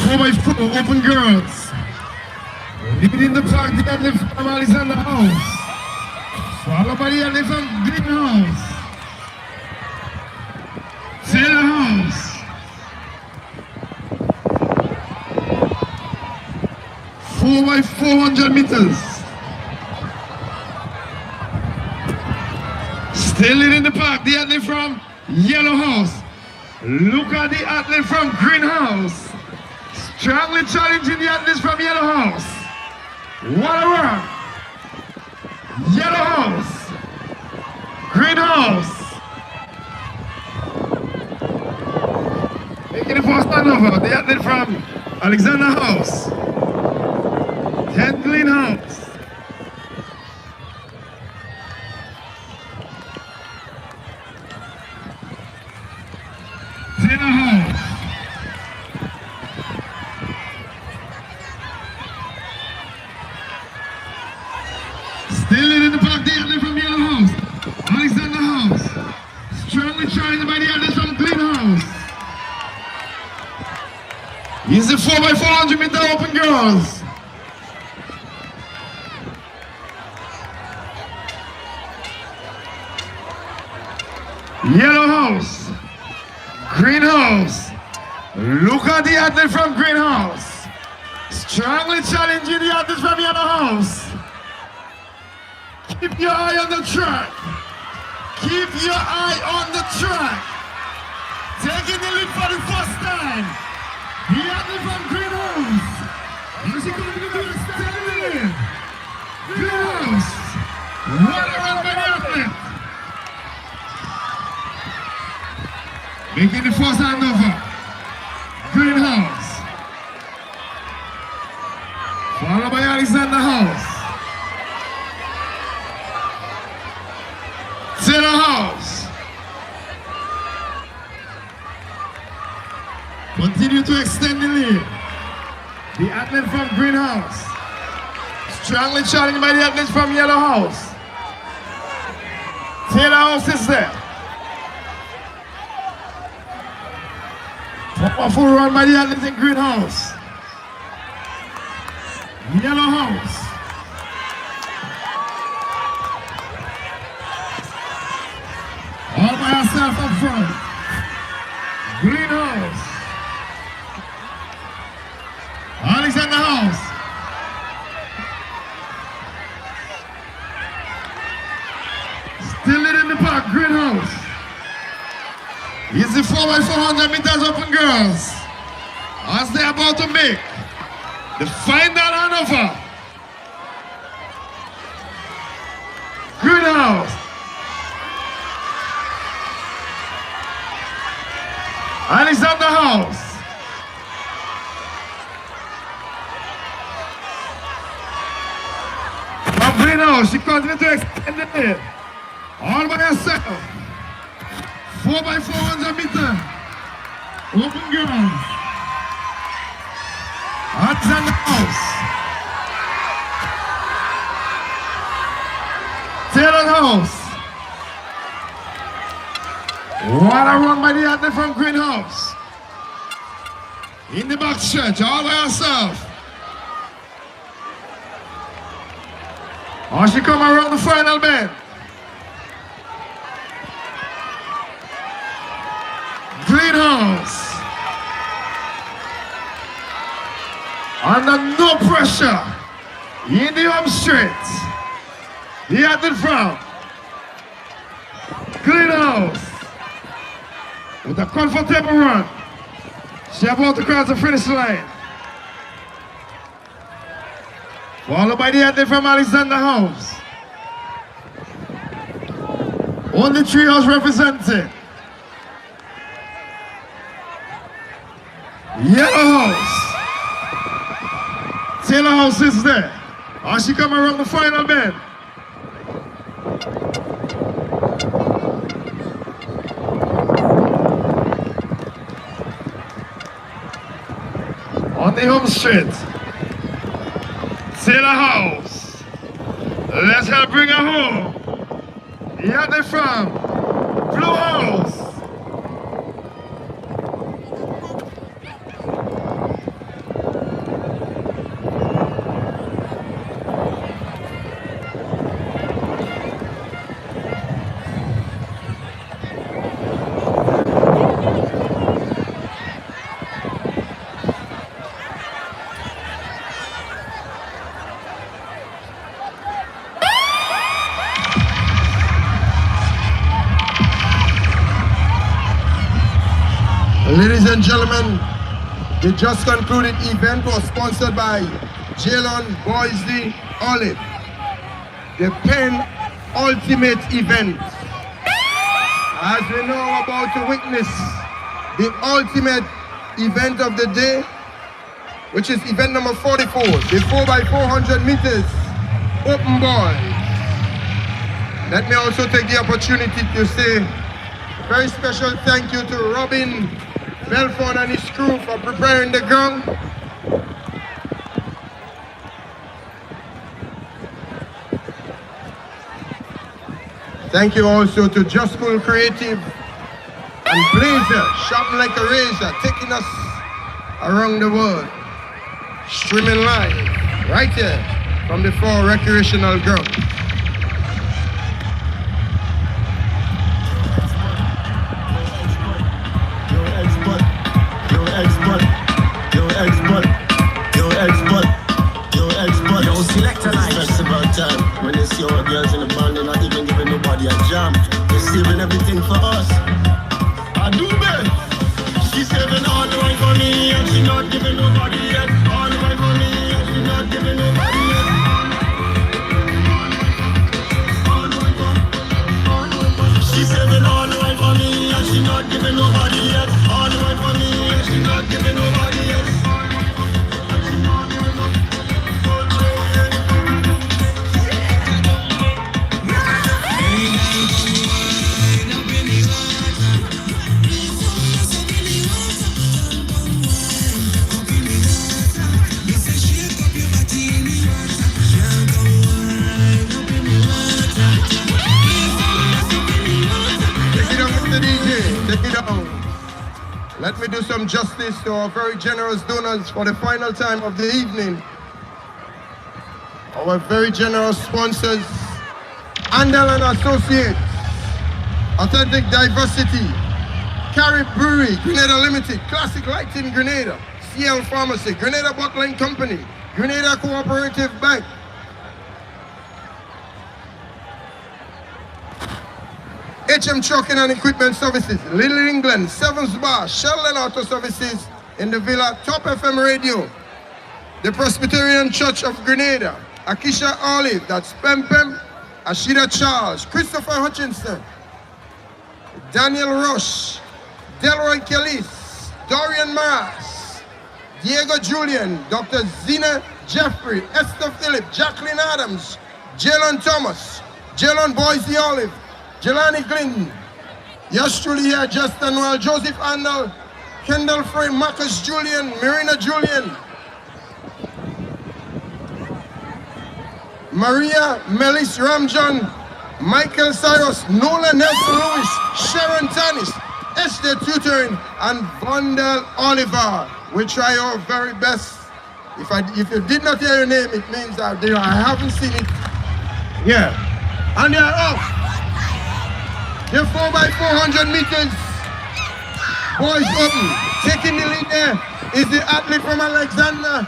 4x4 open girls. Leading the pack, the athlete from Alexander House. Followed by the athlete from Greenhouse. Taylor House. 4x400 meters. Still leading the pack, the athlete from Yellow House. Look at the athlete from Green House. Strongly challenging the athletes from Yellow House. What a run. Yellow House. Green House. Making the first turnover, the athlete from Alexander House. 10 Green House. Still leading the pack, the athlete from Yellow House. Alexander House. Strongly challenged by the athlete from Green House. He's the 4x400 meter open girls. Yellow House. Green House. Look at the athlete from Green House. Strongly challenging the athletes from Yellow House. Keep your eye on the track. Keep your eye on the track. Taking the lead for the first time. The athlete from Green House. As he comes to the stand. Green House. What a run by the athlete. Making the first handover. Green House. Followed by Alexander House. Taylor House. Continue to extend the lead. The athlete from Green House. Strongly challenged by the athletes from Yellow House. Taylor House is there. Powerful run by the athletes in Green House. Yellow House. All by herself up front. Green House. Alexander House. Still leading the pack, Green House. It's the 4x400 meters open girls. As they're about to make the final handover. Green House. Alexander House. From Green House, she continues to extend the lead. All by herself. 4x400 meter. Open girls. Alexander House. Taylor House. What a run by the athlete from Green House. In the back stretch, all by herself. Oh, she come around the final bend. Under no pressure. In the home straight. He at the front. Clean house. With a comfortable run. She about to cross the finish line. Followed by the athlete from Alexander House. Only three house represented. Yellow House. Taylor House is there. As she come around the final bend. On the home straight. Taylor House. Let's help bring her home. Here they from. Blue House. Ladies and gentlemen, the just concluded event was sponsored by Jalen Boise Olive, the Penn Ultimate event. As we know about to witness the ultimate event of the day, which is event number 44, the 4x400 meters open ball. Let me also take the opportunity to say a very special thank you to Robin Belford and his crew for preparing the ground. Thank you also to Just Cool Creative and Blazzer Sharpen like a razor, taking us around the world, streaming live right here from the 4 recreational ground. Yo, select a night. It's about time. When they see our girls in the band, they're not even giving nobody a jam. They're saving everything for us. I do, man. She's saving all the way for me, and she's not giving nobody yet. All the way for me, and she's not giving nobody yet. She's saving all the way for me, and she's not giving nobody yet. All the way for me, and she's not giving nobody yet. Take it down. Let me do some justice to our very generous donors for the final time of the evening. Our very generous sponsors, Andel and Associates, Authentic Diversity, Carib Brewery, Grenada Limited, Classic Lighting Grenada, CL Pharmacy, Grenada Bottling Company, Grenada Cooperative Bank, HM Trucking and Equipment Services, Little England, Sevens Bar, Sheldon Auto Services in the Villa, Top FM Radio, the Presbyterian Church of Grenada, Akisha Olive, that's Pem Pem, Ashida Charles, Christopher Hutchinson, Daniel Rush, Delroy Kellis, Dorian Maras, Diego Julian, Dr. Zina Jeffrey, Esther Phillip, Jacqueline Adams, Jalen Thomas, Jalen Boise Olive, Jelani Clinton, yours truly here, Justin Well, Joseph Andal, Kendall Frey, Marcus Julian, Marina Julian, Maria Melis Ramjohn, Michael Cyrus, Nola Nelson Lewis, Sharon Tanis, Esther Tutoring, and Vandal Oliver. We try our very best. If you did not hear your name, it means that I haven't seen it. Yeah. And they are off. The 4x400 meters. Boys open. Taking the lead there is the athlete from Alexander,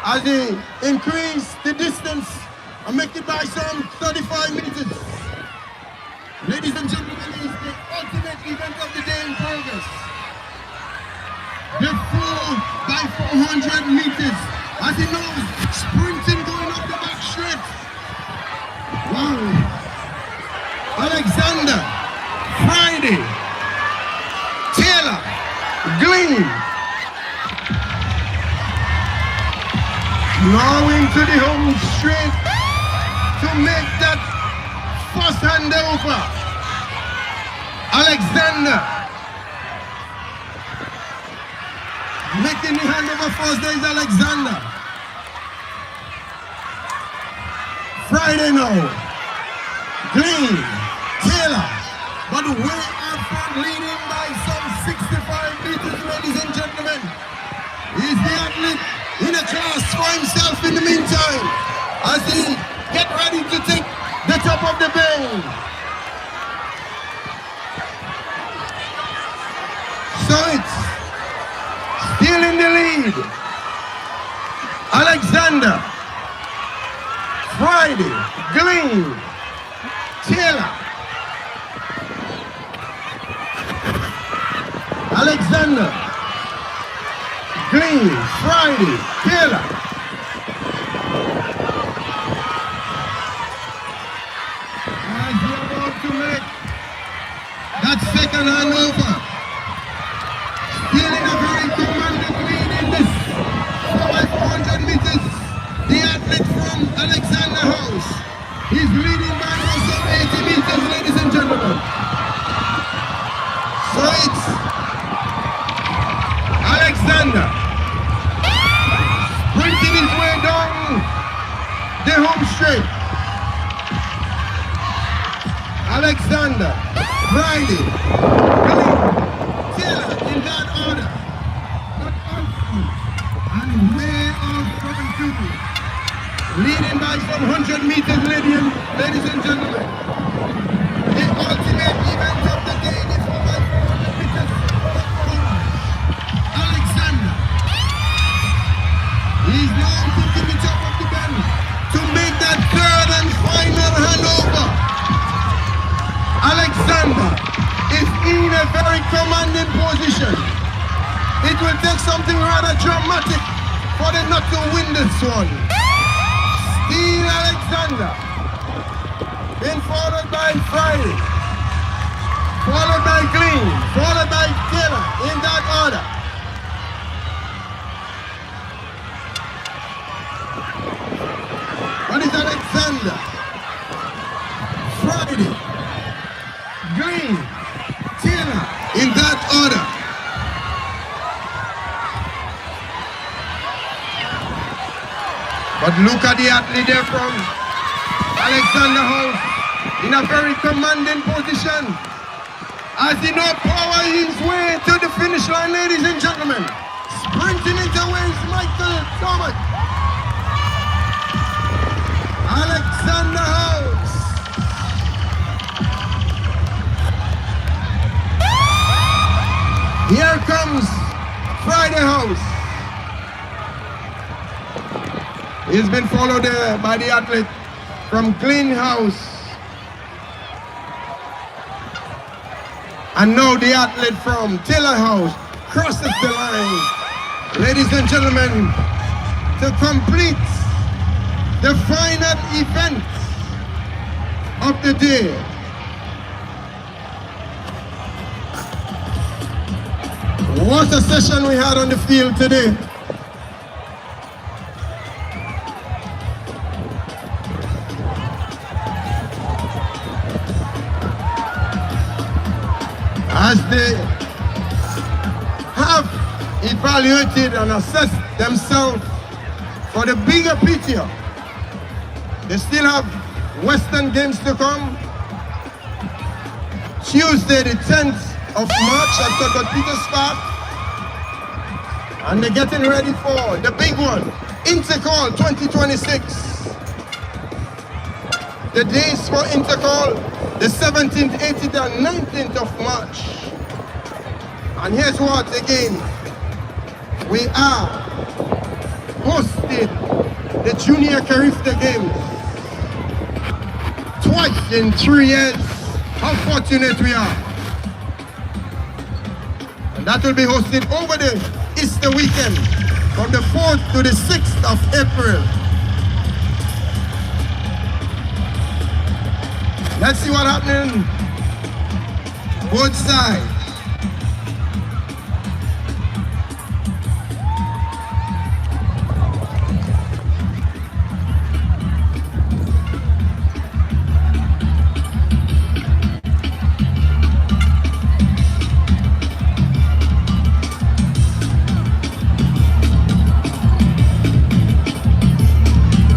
as they increase the distance and make it by some 35 meters. Ladies and gentlemen, is the ultimate event of the day in progress. The 4x400 meters, as he knows, sprinting going up the back straight. Wow. Alexander, Friday, Taylor, Glean. Now into the home straight to make that first handover. Alexander making the handover first. There is Alexander. Friday now. Green, Taylor, but way up front, leading by some 65 meters, ladies and gentlemen. He's the athlete in a class for himself in the meantime, as he get ready to take the top of the bend. So it's still in the lead. Alexander, Friday, Glean, Taylor, Alexander, Glean, Friday, Taylor. As we are about to make that second handover, still in a very commanding lead in this 4x400 meters, the athlete from Alexander House is leading by also 80 meters, ladies and gentlemen. So it's Alexander sprinting his way down the home straight. Alexander, Friday, Taylor in that order. But and way out front too. Leading by some 100 meters, ladies and gentlemen. The ultimate event of the day, the 4x400 meters. Alexander. He's now taking the top of the bend to make that third and final handover. Alexander is in a very commanding position. It will take something rather dramatic for them not to win this one. Still Alexander, being followed by Friday, followed by Glean, followed by Taylor, in that order. What is Alexander? Friday, Green, Taylor, in that order. But look at the athlete there from Alexander House in a very commanding position as he now power his way to the finish line, ladies and gentlemen. Sprinting into ways, Michael Thomas. Alexander House. Here comes Friday House. He's been followed by the athlete from Clean House. And now the athlete from Taylor House crosses the line. Ladies and gentlemen, to complete the final event of the day. What a session we had on the field today. As they have evaluated and assessed themselves for the bigger picture, they still have Western Games to come. Tuesday the 10th of March at St. Peter's Park. And they're getting ready for the big one, Intercall 2026. The days for Intercall, the 17th, 18th, and 19th of March. And here's what, again, we are hosts hosted the Junior Carifta Games twice in 3 years. How fortunate we are. And that will be hosted over the Easter weekend from the 4th to the 6th of April. Let's see what happening both sides.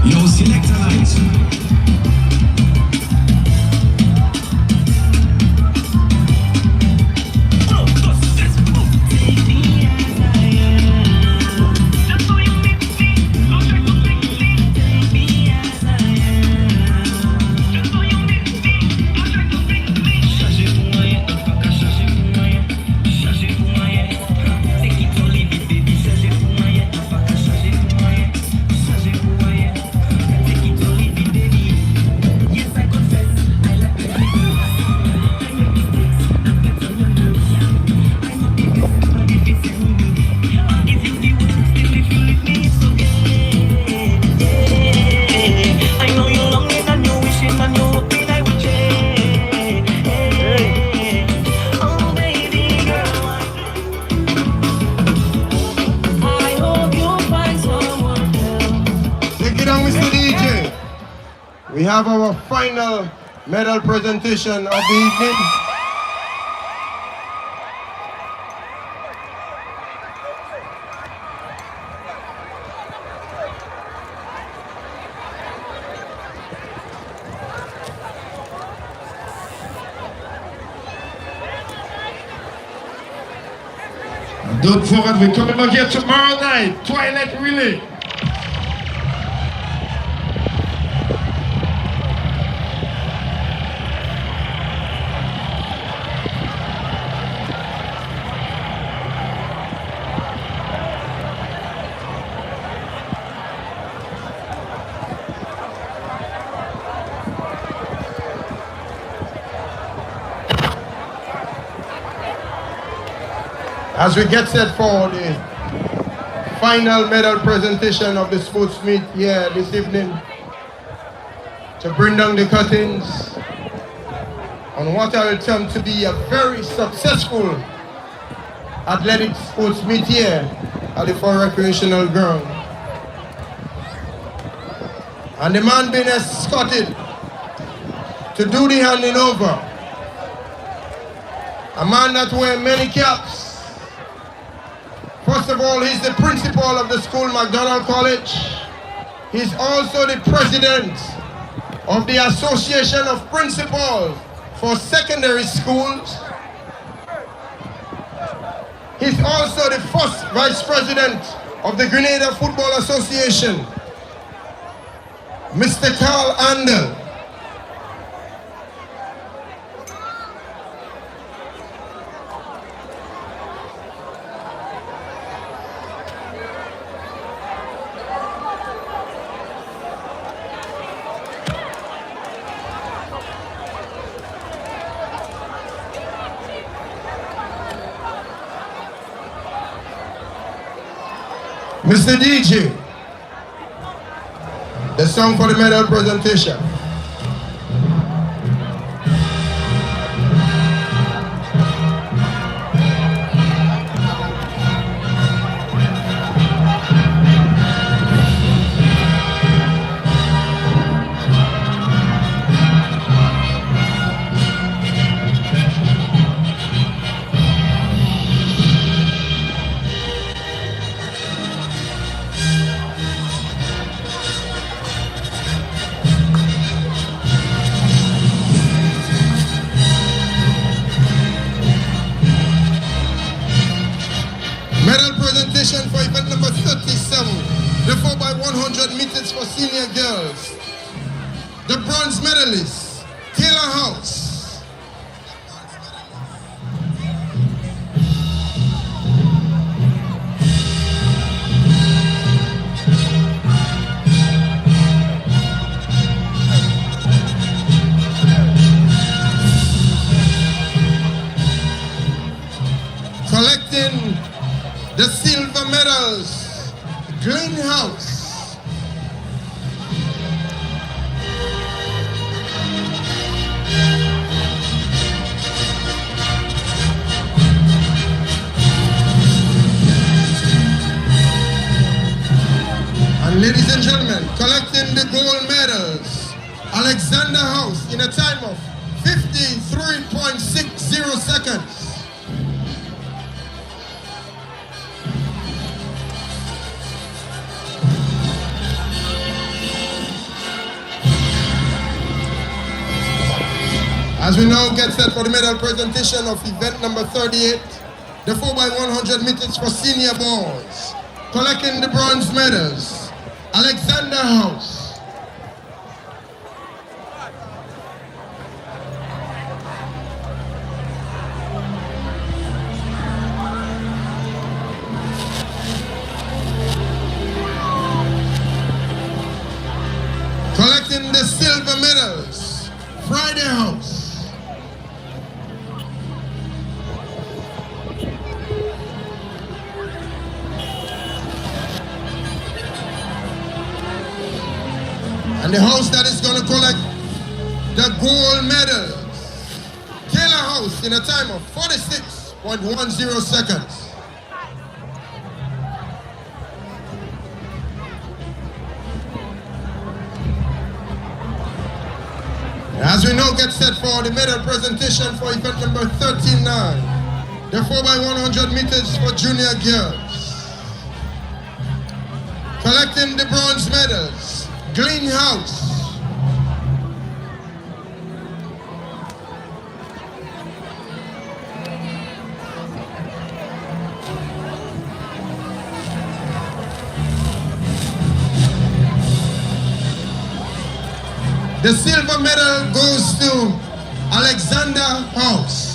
Yo, selector lights. We have our final medal presentation of the evening. Don't forget, we're coming back here tomorrow night, Twilight Relay. As we get set for the final medal presentation of the sports meet here this evening, to bring down the curtains on what I will term to be a very successful athletic sports meet here at the Fort Recreational Ground. And the man being escorted to do the handing over, a man that wears many caps. First of all, he's the principal of the school, McDonald College. He's also the president of the Association of Principals for Secondary Schools. He's also the first vice president of the Grenada Football Association, Mr. Carl Andel. Mr. DJ, the song for the medal presentation. For event number 37, the 4x100 meters for senior girls. The bronze medalist, Taylor House. The silver medals, Greenhouse. And ladies and gentlemen, collecting the gold medals, Alexander House in a time of 53.60 seconds. As we now get set for the medal presentation of event number 38, the 4x100 meters for senior boys. Collecting the bronze medals, Alexander House. Collecting the silver medals, Friday House. And the house that is going to collect the gold medals, Taylor House, in a time of 46.10 seconds. As we now get set for the medal presentation for event number 39, the 4x100 meters for junior girls. Collecting the bronze medals, Greenhouse. The silver medal goes to Alexander House.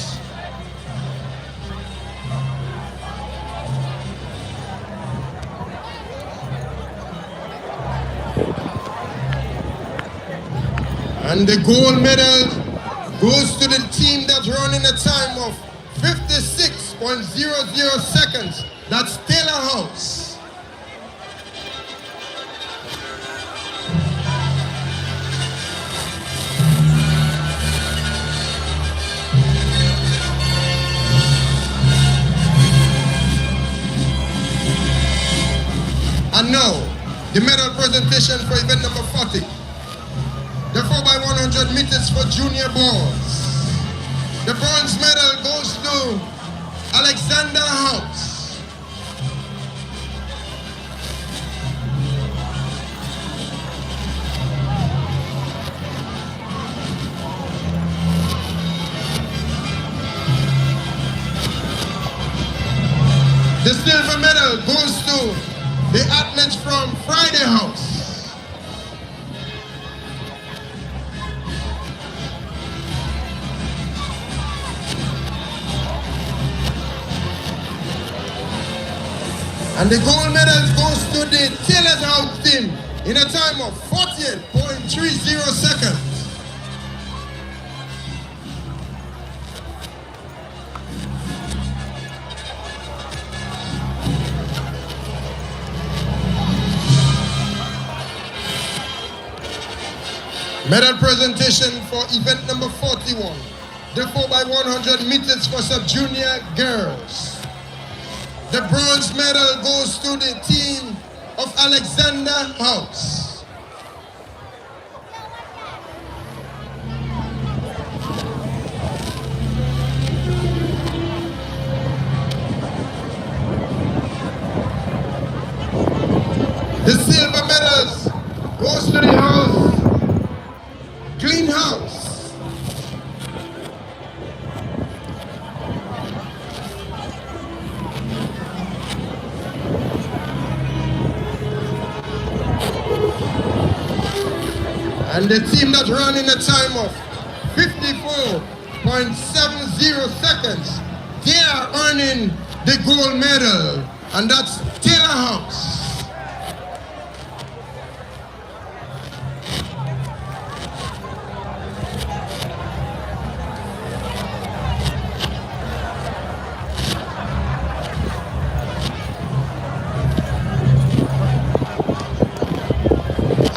And the gold medal goes to the team that's running a time of 56.00 seconds. That's Taylor House. And now, the medal presentation for event number 40. The 4x100 meters for junior boys. The bronze medal goes to Alexander House. The silver medal goes to the athletes from Friday House. And the gold medal goes to the Taylor's House team in a time of 48.30 seconds. Medal presentation for event number 41, the 4x100 meters for sub-junior girls. The bronze medal goes to the team of Alexander House. The silver medals goes to the house, Clean House. And the team that ran in a time of 54.70 seconds, they are earning the gold medal, and that's Taylor House.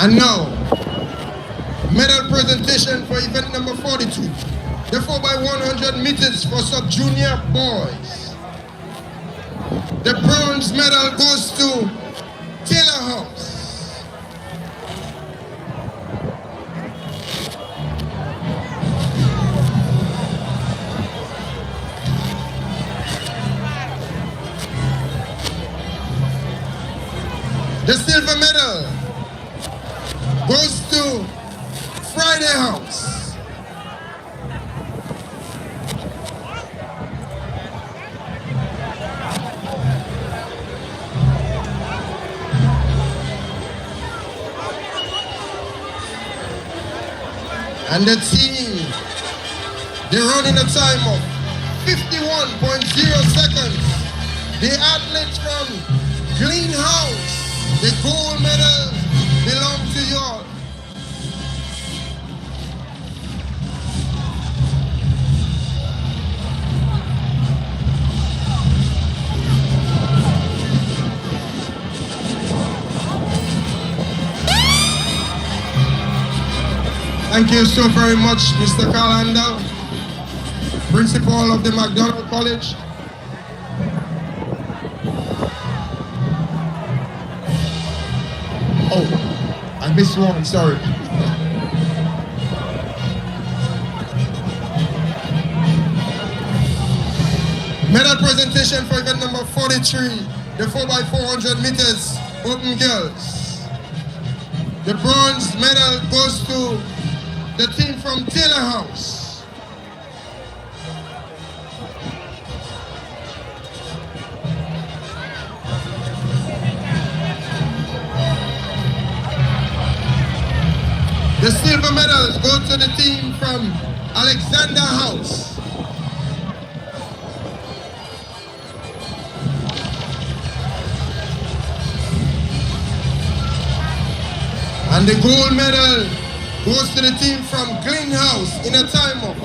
And now, medal presentation for event number 42. The 4x100 meters for sub-junior boys. The bronze medal goes to Taylor House. The silver medal goes to Friday House. And the team, they're running a time of 51.0 seconds. The athletes from Green House, the gold medal belong to you all. Thank you so very much, Mr. Calanda, Principal of the McDonald College. Oh, I missed one, sorry. Medal presentation for event number 43, the 4x400 meters open girls. The bronze medal goes to the team from Taylor House. The silver medals go to the team from Alexander House. And the gold medal goes to the team from Green House in a time of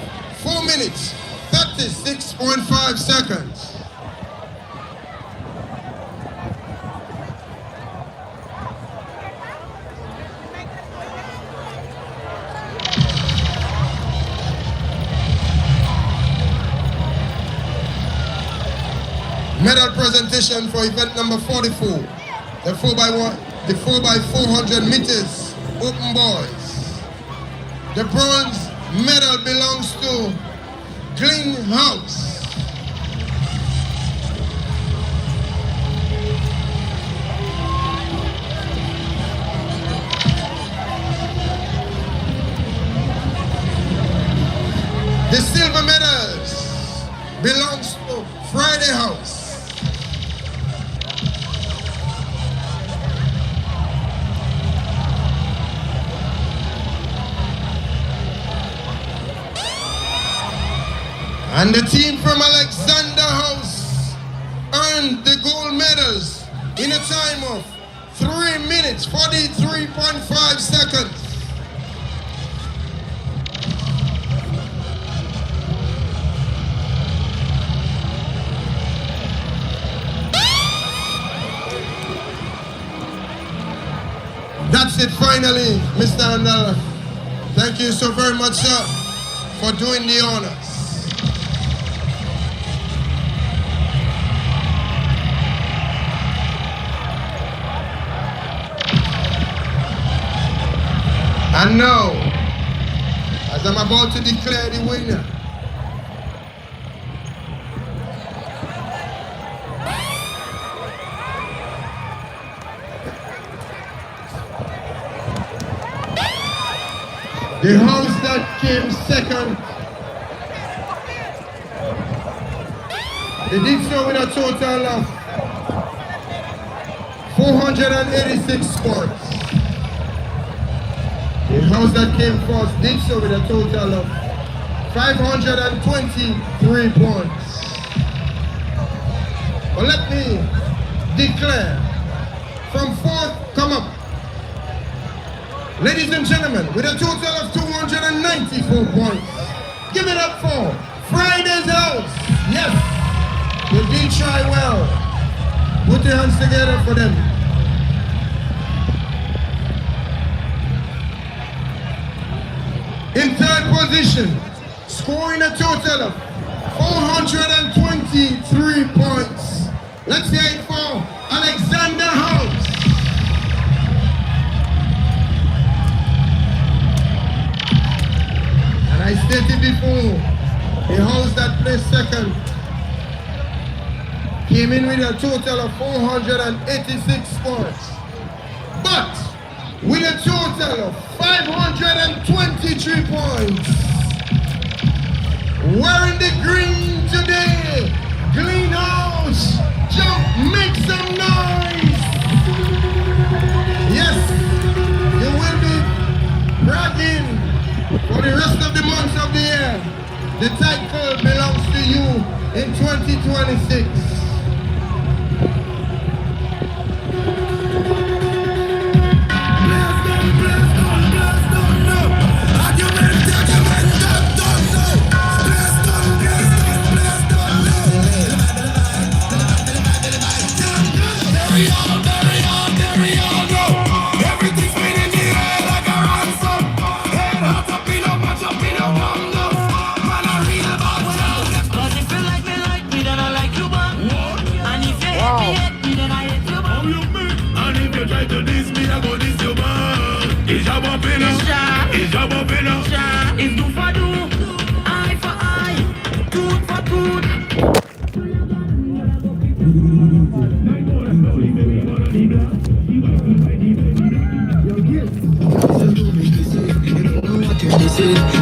4 minutes, 36.5 seconds. Medal presentation for event number 44, the 4x400 meters open boys. The bronze medal belongs to Green House. The silver medals belongs to Friday House. And the team from Alexander House earned the gold medals in a time of 3 minutes, 43.5 seconds. That's it finally, Mr. Andala. Thank you so very much, sir, for doing the honors. And now, as I'm about to declare the winner, the house that came second, they did so with a total of 486 scores. The house that came first did so with a total of 523 points. But let me declare, from fourth, come up. Ladies and gentlemen, with a total of 294 points, give it up for Friday's House. Yes, they did try well. Put your hands together for them. In third position, scoring a total of 423 points. Let's hear it for Alexander House. And I stated before, the house that placed second came in with a total of 486 points. But with a total of 523 points. Wearing the green today, Greenhouse, jump, make some noise. Yes, you will be bragging for the rest of the months of the year. The title belongs to you in 2026. It's do for do, eye for eye, tooth for tooth.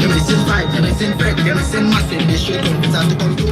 Everything fight, everything break, everything massive. They should come to my